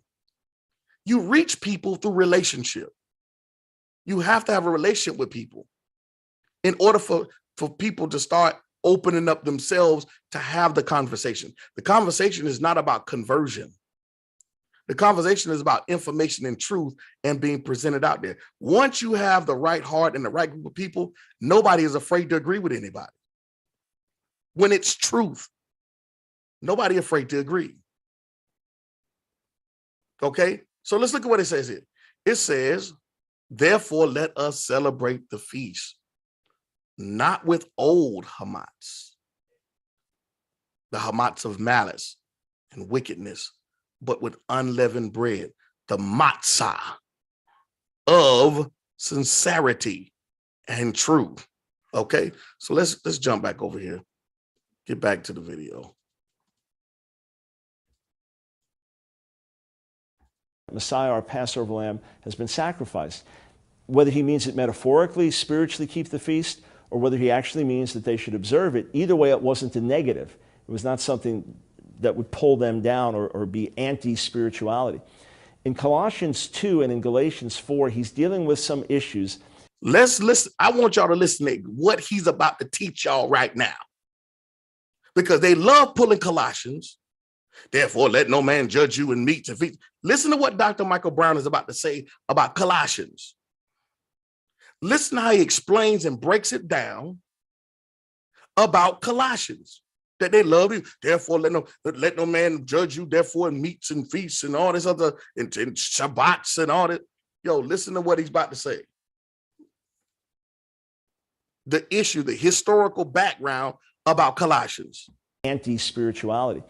You reach people through relationship. You have to have a relationship with people in order for people to start opening up themselves to have the conversation. The conversation is not about conversion. The conversation is about information and truth and being presented out there. Once you have the right heart and the right group of people, nobody is afraid to agree with anybody. When it's truth, nobody afraid to agree. Okay, so let's look at what it says here. It says, therefore, let us celebrate the feast, not with old hamats, the hamats of malice and wickedness, but with unleavened bread, the matzah of sincerity and truth. Okay, so let's jump back over here. Get back to the video. Messiah, our Passover lamb, has been sacrificed. Whether he means it metaphorically, spiritually keep the feast, or whether he actually means that they should observe it, either way, it wasn't a negative. It was not something that would pull them down or be anti-spirituality. In Colossians 2 and in Galatians 4, he's dealing with some issues. Let's listen. I want y'all to listen to what he's about to teach y'all right now, because they love pulling Colossians. Therefore, let no man judge you in meats and feasts. Listen to what Dr. Michael Brown is about to say about Colossians. Listen how he explains and breaks it down about Colossians, that they love you. Therefore, let no man judge you, therefore, in meats and feasts and all this other, and Shabbats and all that. Yo, listen to what he's about to say. The issue, the historical background about Colossians. Anti-spirituality.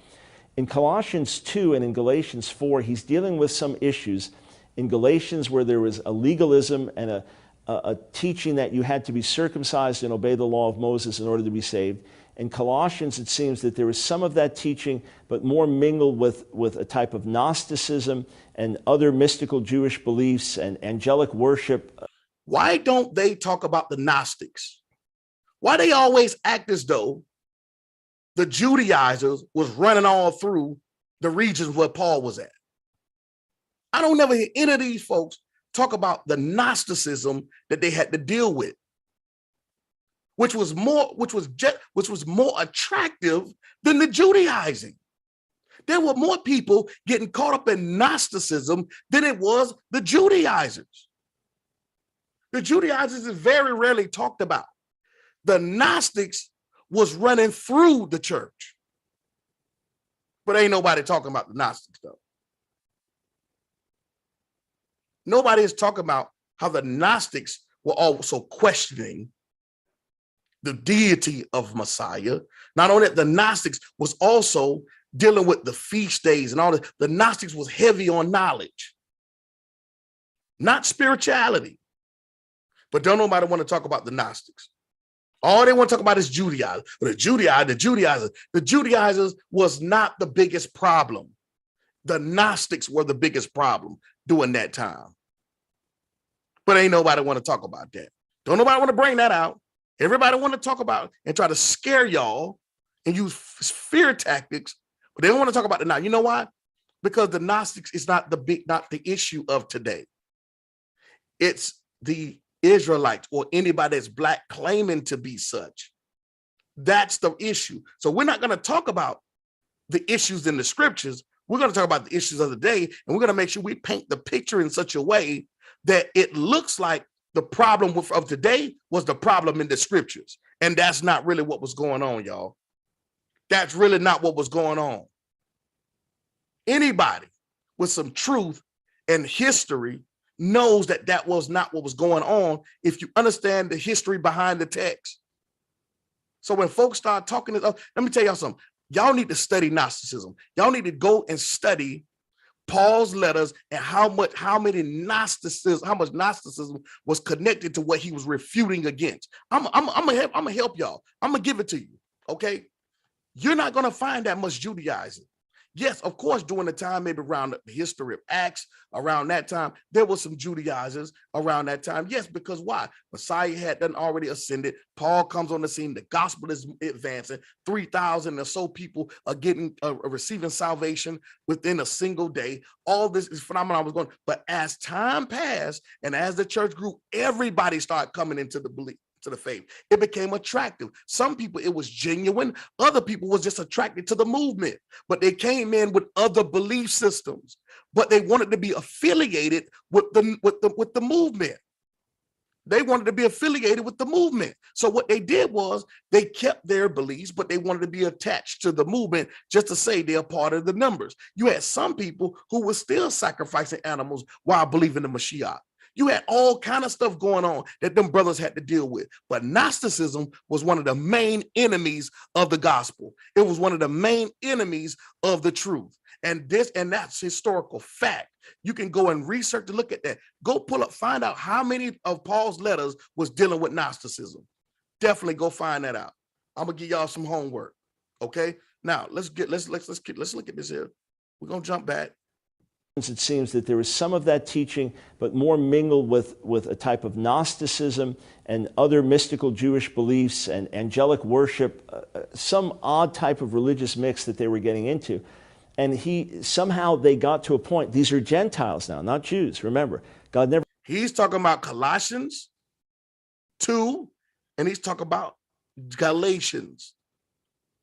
In Colossians 2 and in Galatians 4, he's dealing with some issues In Galatians, where there was a legalism and a teaching that you had to be circumcised and obey the law of Moses in order to be saved. In Colossians, it seems that there was some of that teaching, but more mingled with a type of Gnosticism and other mystical Jewish beliefs and angelic worship. Why don't they talk about the Gnostics? Why they always act as though the Judaizers was running all through the regions where Paul was at? I don't never hear any of these folks talk about the Gnosticism that they had to deal with, which was more attractive than the Judaizing. There were more people getting caught up in Gnosticism than it was the Judaizers. The Judaizers is very rarely talked about. The Gnostics was running through the church, but ain't nobody talking about the Gnostics though. Nobody is talking about how the Gnostics were also questioning the deity of Messiah. Not only that, the Gnostics was also dealing with the feast days and all that. The Gnostics was heavy on knowledge, not spirituality. But don't nobody want to talk about the Gnostics. All they want to talk about is Judaizers. The Judaizers was not the biggest problem. The Gnostics were the biggest problem during that time. But ain't nobody want to talk about that. Don't nobody want to bring that out. Everybody want to talk about and try to scare y'all and use fear tactics, but they don't want to talk about it now. You know why? Because the Gnostics is not the issue of today. It's the Israelites or anybody that's black claiming to be such. That's the issue. So we're not going to talk about the issues in the scriptures. We're going to talk about the issues of the day, and we're going to make sure we paint the picture in such a way that it looks like the problem of today was the problem in the scriptures. And that's not really what was going on, y'all. That's really not what was going on. Anybody with some truth and history knows that that was not what was going on if you understand the history behind the text. So when folks start talking, let me tell y'all something. Y'all need to study Gnosticism. Y'all need to go and study Paul's letters and how much Gnosticism was connected to what he was refuting against. I'm gonna help y'all. I'm gonna give it to you. Okay, you're not gonna find that much Judaizing. Yes, of course, during the time, maybe around the history of Acts, around that time, there were some Judaizers around that time. Yes, because why? Messiah had done already ascended. Paul comes on the scene. The gospel is advancing. 3,000 or so people are receiving salvation within a single day. All this is phenomenal. Was going, but as time passed and as the church grew, everybody started coming into the belief. To the faith. It became attractive. Some people, it was genuine. Other people was just attracted to the movement, but they came in with other belief systems, but they wanted to be affiliated with the movement. They wanted to be affiliated with the movement. So what they did was they kept their beliefs, but they wanted to be attached to the movement just to say they're part of the numbers. You had some people who were still sacrificing animals while believing the Mashiach. You had all kind of stuff going on that them brothers had to deal with. But Gnosticism was one of the main enemies of the gospel. It was one of the main enemies of the truth. And that's historical fact. You can go and research to look at that. Go pull up, find out how many of Paul's letters was dealing with Gnosticism. Definitely go find that out. I'm gonna give y'all some homework. Okay. Now let's look at this here. We're gonna jump back. It seems that there was some of that teaching, but more mingled with a type of Gnosticism and other mystical Jewish beliefs and angelic worship, some odd type of religious mix that they were getting into. And somehow they got to a point, these are Gentiles now, not Jews. Remember, God never. He's talking about Colossians 2, and he's talking about Galatians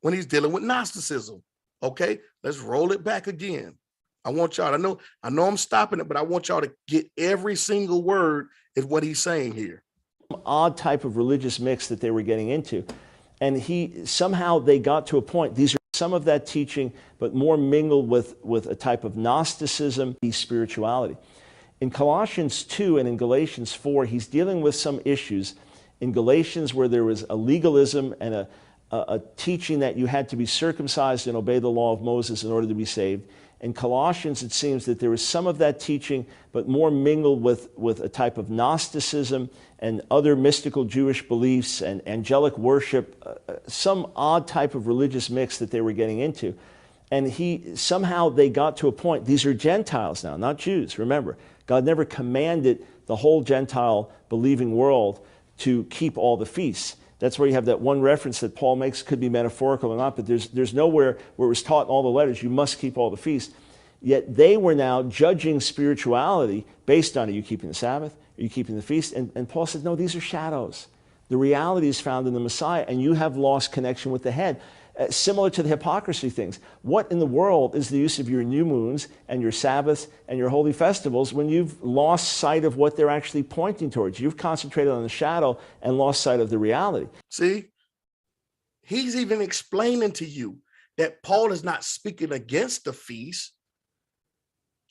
when he's dealing with Gnosticism. Okay, let's roll it back again. I want y'all, I know I'm stopping it, but I want y'all to get every single word is what he's saying here. Odd type of religious mix that they were getting into. And somehow they got to a point, these are some of that teaching, but more mingled with a type of Gnosticism, spirituality. In Colossians 2 and in Galatians 4, he's dealing with some issues. In Galatians, where there was a legalism and a teaching that you had to be circumcised and obey the law of Moses in order to be saved. In Colossians, it seems that there is some of that teaching, but more mingled with a type of Gnosticism and other mystical Jewish beliefs and angelic worship, some odd type of religious mix that they were getting into. And somehow they got to a point, these are Gentiles now, not Jews, remember. God never commanded the whole Gentile believing world to keep all the feasts. That's where you have that one reference that Paul makes, could be metaphorical or not, but there's nowhere where it was taught in all the letters, you must keep all the feasts. Yet they were now judging spirituality based on, are you keeping the Sabbath? Are you keeping the feast? And Paul said, no, these are shadows. The reality is found in the Messiah, and you have lost connection with the head. Similar to the hypocrisy things. What in the world is the use of your new moons and your Sabbaths and your holy festivals when you've lost sight of what they're actually pointing towards? You've concentrated on the shadow and lost sight of the reality. See, he's even explaining to you that Paul is not speaking against the feast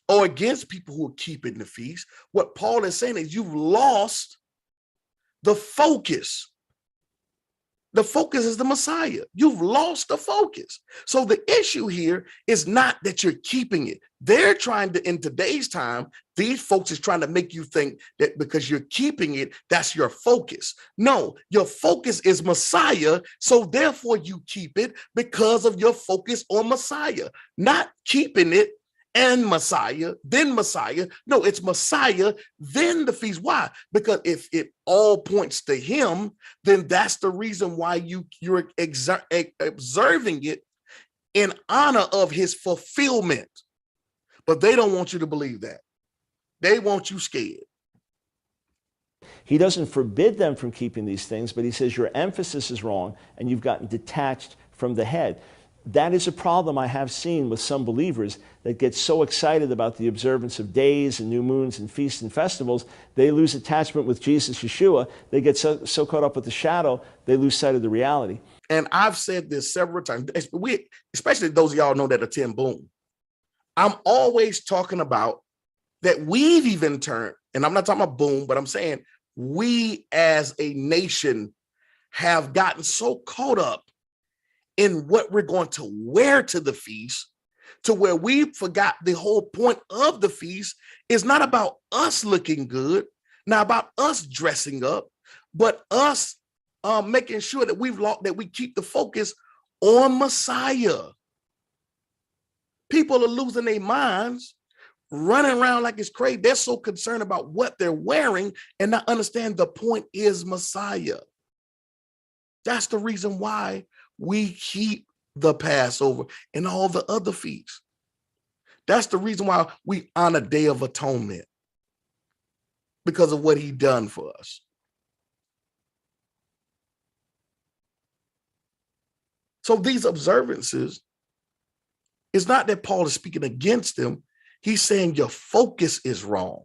or against people who are keeping the feast. What Paul is saying is you've lost the focus. The focus is the Messiah. You've lost the focus. So the issue here is not that you're keeping it. They're trying to, in today's time, these folks is trying to make you think that because you're keeping it, that's your focus. No, your focus is Messiah. So therefore you keep it because of your focus on Messiah, not keeping it and Messiah, then Messiah. No, it's Messiah, then the feast. Why? Because if it all points to him, then that's the reason why you're observing it in honor of his fulfillment. But they don't want you to believe that. They want you scared. He doesn't forbid them from keeping these things, but he says your emphasis is wrong and you've gotten detached from the head. That is a problem I have seen with some believers that get so excited about the observance of days and new moons and feasts and festivals, they lose attachment with Jesus, Yeshua. They get so caught up with the shadow, they lose sight of the reality. And I've said this several times, especially those of y'all know that attend BOOM. I'm always talking about that we've even turned, and I'm not talking about BOOM, but I'm saying we as a nation have gotten so caught up in what we're going to wear to the feast, to where we forgot the whole point of the feast is not about us looking good, not about us dressing up, but us making sure that we keep the focus on Messiah. People are losing their minds, running around like it's crazy. They're so concerned about what they're wearing and not understand the point is Messiah. That's the reason why we keep the Passover and all the other feasts. That's the reason why we honor Day of Atonement, because of what he done for us. So these observances, it's not that Paul is speaking against them. He's saying your focus is wrong.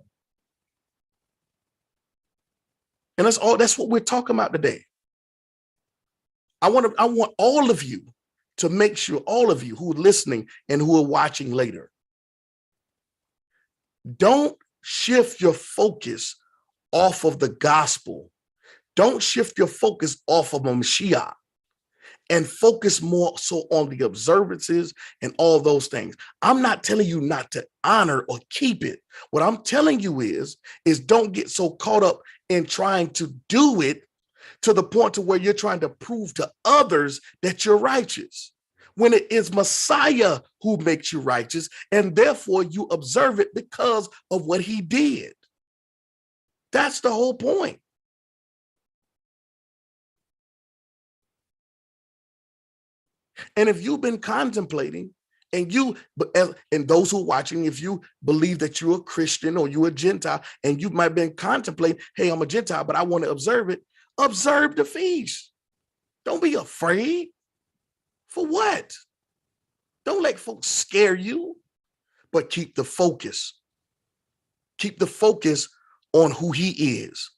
And that's what we're talking about today. I want all of you to make sure, all of you who are listening and who are watching later, don't shift your focus off of the gospel. Don't shift your focus off of a Mashiach and focus more so on the observances and all those things. I'm not telling you not to honor or keep it. What I'm telling you is don't get so caught up in trying to do it to the point to where you're trying to prove to others that you're righteous, when it is Messiah who makes you righteous, and therefore you observe it because of what he did. That's the whole point. And if you've been contemplating, and those who are watching, if you believe that you're a Christian or you're a Gentile, and you might have been contemplating, hey, I'm a Gentile, but I want to observe it. Observe the feast. Don't be afraid. For what? Don't let folks scare you, but keep the focus. Keep the focus on who he is.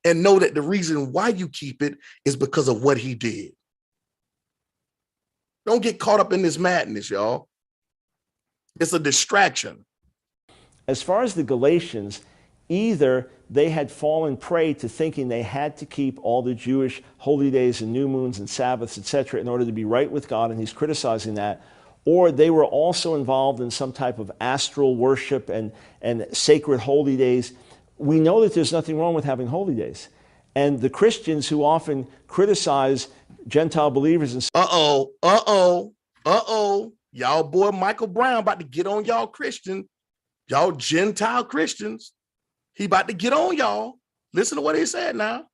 And know that the reason why you keep it is because of what he did. Don't get caught up in this madness, y'all. It's a distraction. As far as the Galatians, either they had fallen prey to thinking they had to keep all the Jewish holy days and new moons and Sabbaths, etc., in order to be right with God, and he's criticizing that, or they were also involved in some type of astral worship and sacred holy days. We know that there's nothing wrong with having holy days. And the Christians who often criticize Gentile believers and y'all boy Michael Brown about to get on y'all Christian, y'all Gentile Christians. He about to get on y'all. Listen to what he said now.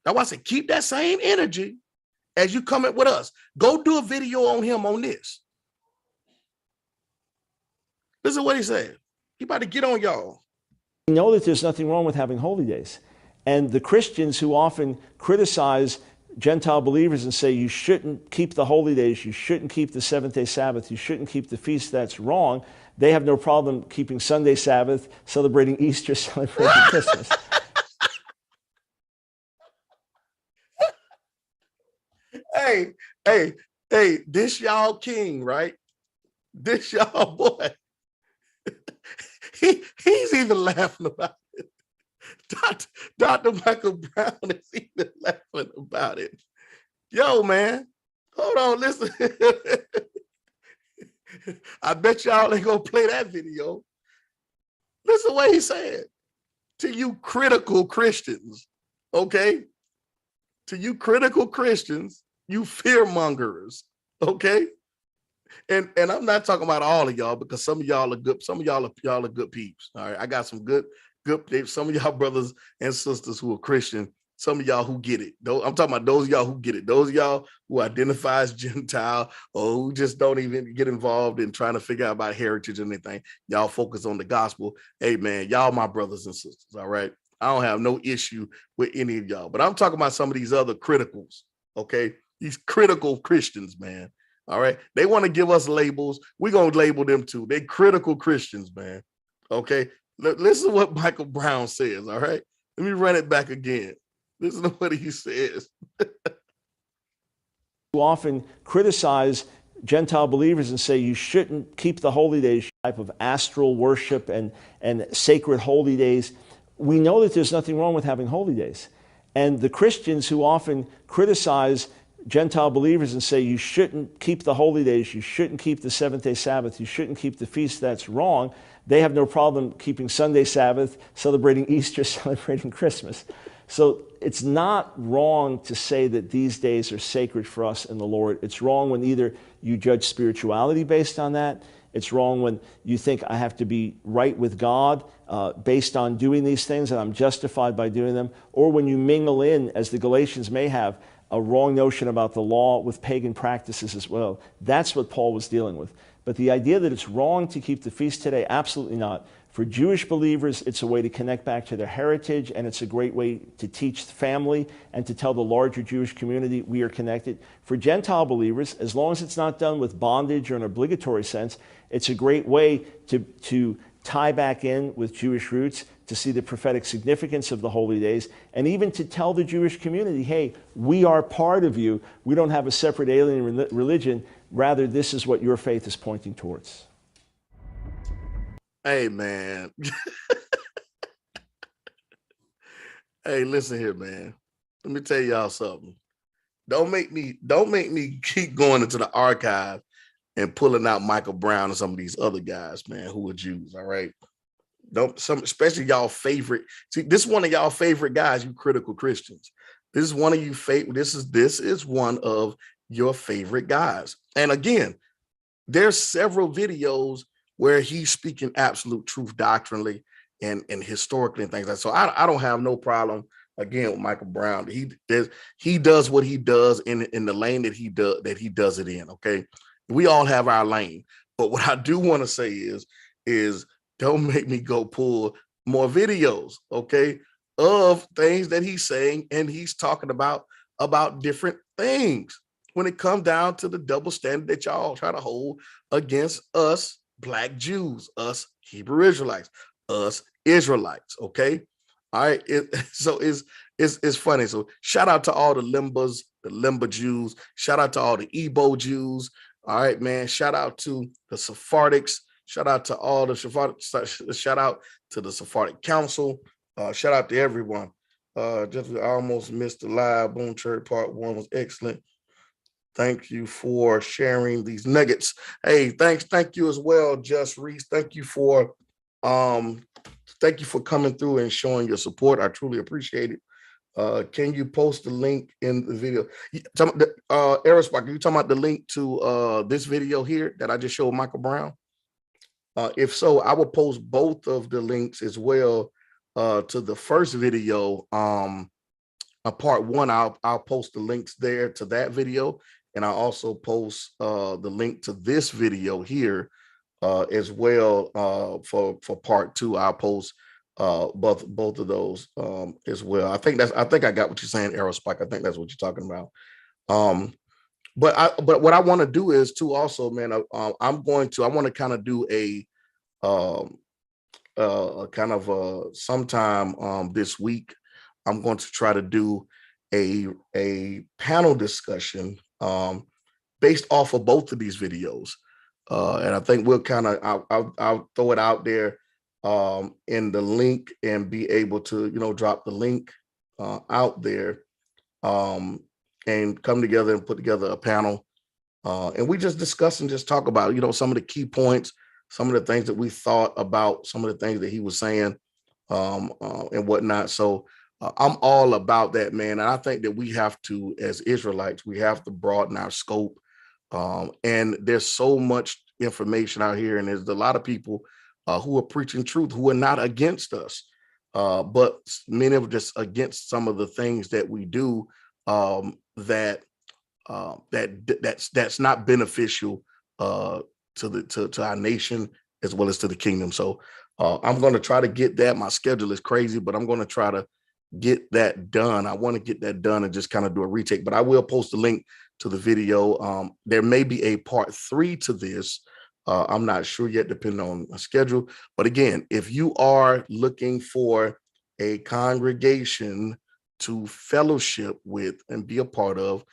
That's why I said, keep that same energy as you come in with us. Go do a video on him on this. Listen to what he said. He about to get on y'all. we know that there's nothing wrong with having holy days. And the Christians who often criticize Gentile believers and say you shouldn't keep the holy days, you shouldn't keep the seventh-day Sabbath, you shouldn't keep the feast, that's wrong. They have no problem keeping Sunday Sabbath, celebrating Easter, celebrating Christmas. Hey, this y'all king, right? This y'all boy. He's even laughing about it. Dr. Michael Brown is even laughing about it. Yo, man, hold on, listen. I bet y'all ain't gonna play that video. Listen to what he said. To you critical Christians, okay? To you critical Christians, you fear mongers, okay? And I'm not talking about all of y'all, because some of y'all are good. Some of y'all are good peeps. All right, I got some good. Some of y'all brothers and sisters who are Christian. Some of y'all who get it. I'm talking about those of y'all who get it. Those of y'all who identify as Gentile or who just don't even get involved in trying to figure out about heritage or anything. Y'all focus on the gospel. Hey man, y'all my brothers and sisters. All right, I don't have no issue with any of y'all. But I'm talking about some of these other criticals. Okay, these critical Christians, man. All right. They want to give us labels. We're going to label them too. They critical Christians, man. Okay. Listen to what Michael Brown says. All right. Let me run it back again. Listen to what he says. Who often criticize Gentile believers and say you shouldn't keep the holy days, type of astral worship and sacred holy days. We know that there's nothing wrong with having holy days. And the Christians who often criticize Gentile believers and say you shouldn't keep the holy days, you shouldn't keep the seventh-day Sabbath, you shouldn't keep the feast, that's wrong. They have no problem keeping Sunday Sabbath, celebrating Easter, celebrating Christmas. So it's not wrong to say that these days are sacred for us in the Lord. It's wrong when either you judge spirituality based on that, it's wrong when you think I have to be right with God based on doing these things and I'm justified by doing them, or when you mingle in, as the Galatians may have, a wrong notion about the law with pagan practices as well. That's what Paul was dealing with. But the idea that it's wrong to keep the feast today, absolutely not. For Jewish believers, it's a way to connect back to their heritage, and it's a great way to teach family and to tell the larger Jewish community we are connected. For Gentile believers, as long as it's not done with bondage or an obligatory sense, it's a great way to tie back in with Jewish roots, to see the prophetic significance of the holy days, and even to tell the Jewish community, hey, we are part of you. We don't have a separate alien religion. Rather, this is what your faith is pointing towards. Hey, man. Hey, listen here, man. Let me tell y'all something. Don't make me keep going into the archive and pulling out Michael Brown and some of these other guys, man, who are Jews, all right? Especially y'all favorite. See, this is one of y'all favorite guys, you critical Christians. This is one of you favorite. This is one of your favorite guys. And again, there's several videos where he's speaking absolute truth doctrinally and historically and things like that. So I don't have no problem again with Michael Brown. He does what he does in the lane that he does it in. Okay, we all have our lane. But what I do want to say is don't make me go pull more videos, okay, of things that he's saying, and he's talking about different things when it comes down to the double standard that y'all try to hold against us Black Jews, us Hebrew Israelites, us Israelites, okay? All right, so it's funny. So shout out to all the Limbas, the Limba Jews. Shout out to all the Igbo Jews. All right, man. Shout out to the Sephardics. Shout out to all the Sephardic. Shout out to the Sephardic Council. Shout out to everyone. I almost missed the live. Boom Church Part 1 was excellent. Thank you for sharing these nuggets. Hey, thank you as well, Just Reese. Um, thank you for coming through and showing your support. I truly appreciate it. Can you post the link in the video? Aerospark, are you talking about the link to this video here that I just showed Michael Brown? If so, I will post both of the links as well to the first video. Part one, I'll post the links there to that video, and I'll also post the link to this video here as well for part two. I'll post both of those as well. I think I got what you're saying, Aerospike. I think that's what you're talking about. But what I want to do is too also, man. I want to kind of do a kind of sometime this week. I'm going to try to do a panel discussion based off of both of these videos. And I think we'll kind of, I'll throw it out there in the link and be able to, drop the link out there and come together and put together a panel. And we just discuss and just talk about, some of the key points, some of the things that we thought about, some of the things that he was saying and whatnot. So I'm all about that, man. And I think that we have to, as Israelites, we have to broaden our scope. And there's so much information out here, and there's a lot of people who are preaching truth, who are not against us, but many of just against some of the things that we do that's not beneficial to our nation as well as to the kingdom. So I'm going to try to get that. My schedule is crazy, but I'm going to try to get that done. I want to get that done and just kind of do a retake, but I will post a link to the video. There may be a part 3 to this. I'm not sure yet, depending on my schedule. But again, if you are looking for a congregation to fellowship with and be a part of,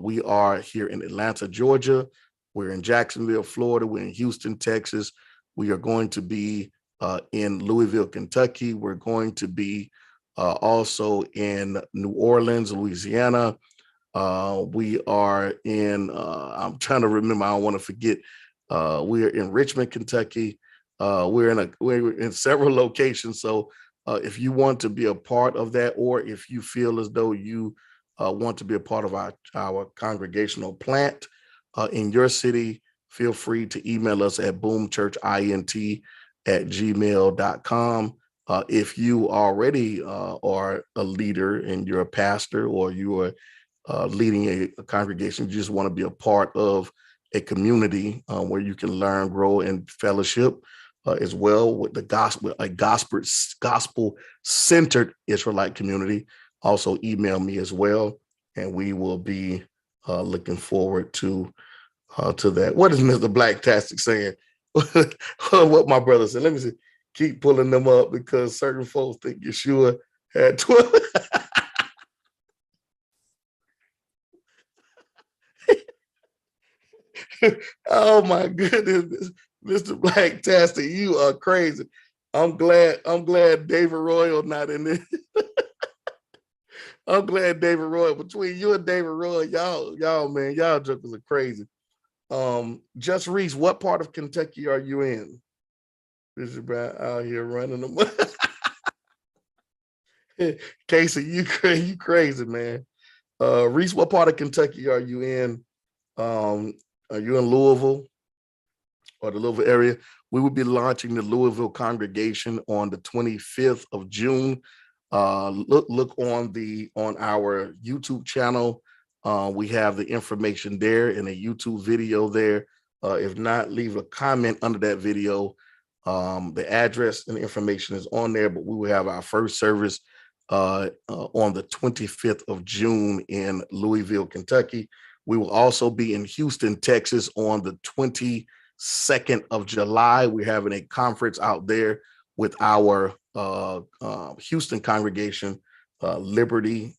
we are here in Atlanta, Georgia. We're in Jacksonville, Florida. We're in Houston, Texas. We are going to be in Louisville, Kentucky. We're going to be also in New Orleans, Louisiana. We are in, I'm trying to remember, I don't want to forget. We are in Richmond, Kentucky. We're in several locations. So if you want to be a part of that, or if you feel as though you want to be a part of our congregational plant in your city, feel free to email us at boomchurchint@gmail.com. If you already are a leader and you're a pastor, or you are leading a congregation, you just want to be a part of a community where you can learn, grow, and fellowship as well with the gospel, a gospel-centered Israelite community. Also email me as well, and we will be looking forward to that. What is Mr. Blacktastic saying? What my brother said. Let me see. Keep pulling them up because certain folks think Yeshua had 12. Oh my goodness, Mr. Blacktastic, you are crazy. I'm glad David Royal not in there. I'm glad David Royal, between you and David Royal, y'all, man, y'all jokers are crazy. Just Reese, what part of Kentucky are you in? Bishop Brown out here running them. Casey, you crazy, man. Reese, what part of Kentucky are you in? Are you in Louisville or the Louisville area? We will be launching the Louisville congregation on the 25th of June. Look on our YouTube channel. We have the information there in a YouTube video there. If not, leave a comment under that video. The address and the information is on there, but we will have our first service on the 25th of June in Louisville, Kentucky. We will also be in Houston, Texas on the 22nd of July. We're having a conference out there with our Houston congregation, Liberty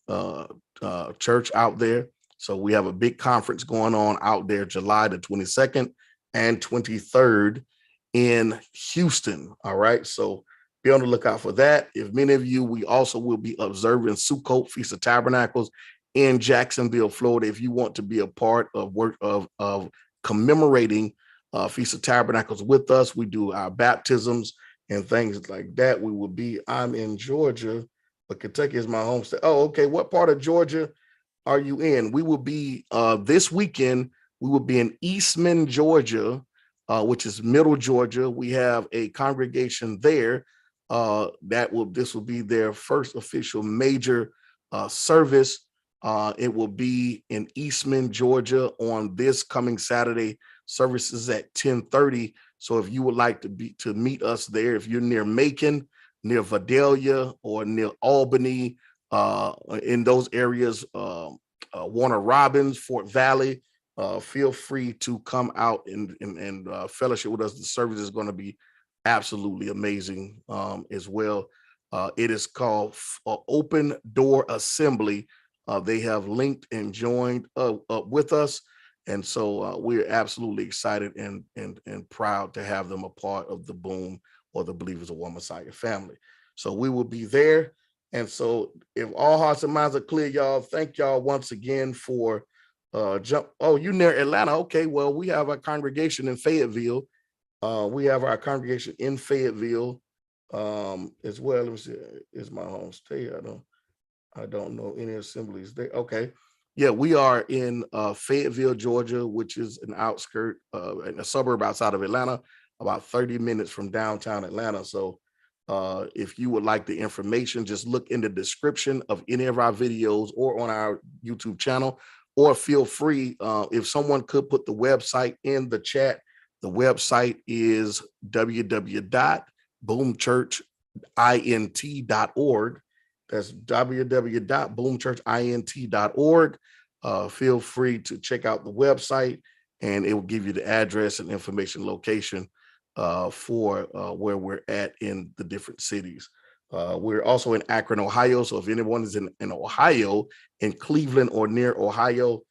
Church out there. So we have a big conference going on out there, July the 22nd and 23rd in Houston. All right. So be on the lookout for that. If many of you, we also will be observing Sukkot, Feast of Tabernacles, in Jacksonville, Florida. If you want to be a part of work of commemorating Feast of Tabernacles with us, we do our baptisms and things like that. We will be. I'm in Georgia, but Kentucky is my home state. Oh, okay. What part of Georgia are you in? We will be this weekend. We will be in Eastman, Georgia, which is Middle Georgia. We have a congregation there. This will be their first official major service. It will be in Eastman, Georgia on this coming Saturday. Services at 10:30. So if you would like to meet us there, if you're near Macon, near Vidalia, or near Albany, in those areas, Warner Robins, Fort Valley, feel free to come out and fellowship with us. The service is going to be absolutely amazing as well. It is called Open Door Assembly. They have linked and joined up with us. And so we're absolutely excited and proud to have them a part of the BOOM, or the Believers of One Messiah family. So we will be there. And so if all hearts and minds are clear, y'all, thank y'all once again for Oh, you near Atlanta. Okay, well, we have our congregation in Fayetteville. We have our congregation in Fayetteville as well. Let me see. Is my home state? I don't know any assemblies there. Okay. Yeah, we are in Fayetteville, Georgia, which is an outskirt, in a suburb outside of Atlanta, about 30 minutes from downtown Atlanta. So if you would like the information, just look in the description of any of our videos or on our YouTube channel, or feel free, if someone could put the website in the chat. The website is www.boomchurchint.org. That's www.boomchurchint.org. Feel free to check out the website, and it will give you the address and information location for where we're at in the different cities. We're also in Akron, Ohio. So if anyone is in Ohio, in Cleveland or near Ohio,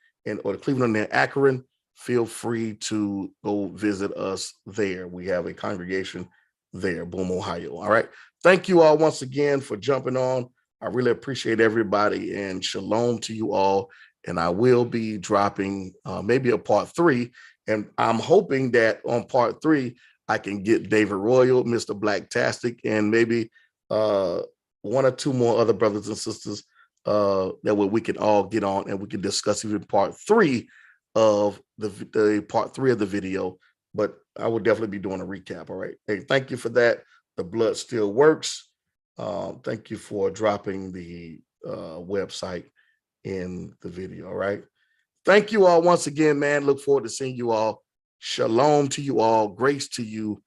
or Cleveland or near Akron, feel free to go visit us there. We have a congregation there, BOOM, Ohio. All right. Thank you all once again for jumping on. I really appreciate everybody, and shalom to you all. And I will be dropping maybe a part 3. And I'm hoping that on part 3, I can get David Royal, Mr. Blacktastic, and maybe 1 or 2 more other brothers and sisters that way we can all get on and we can discuss even part 3 of the part 3 of the video. But I will definitely be doing a recap. All right. Hey, thank you for that. The blood still works. Thank you for dropping the website in the video. All right. Thank you all once again, man. Look forward to seeing you all. Shalom to you all. Grace to you.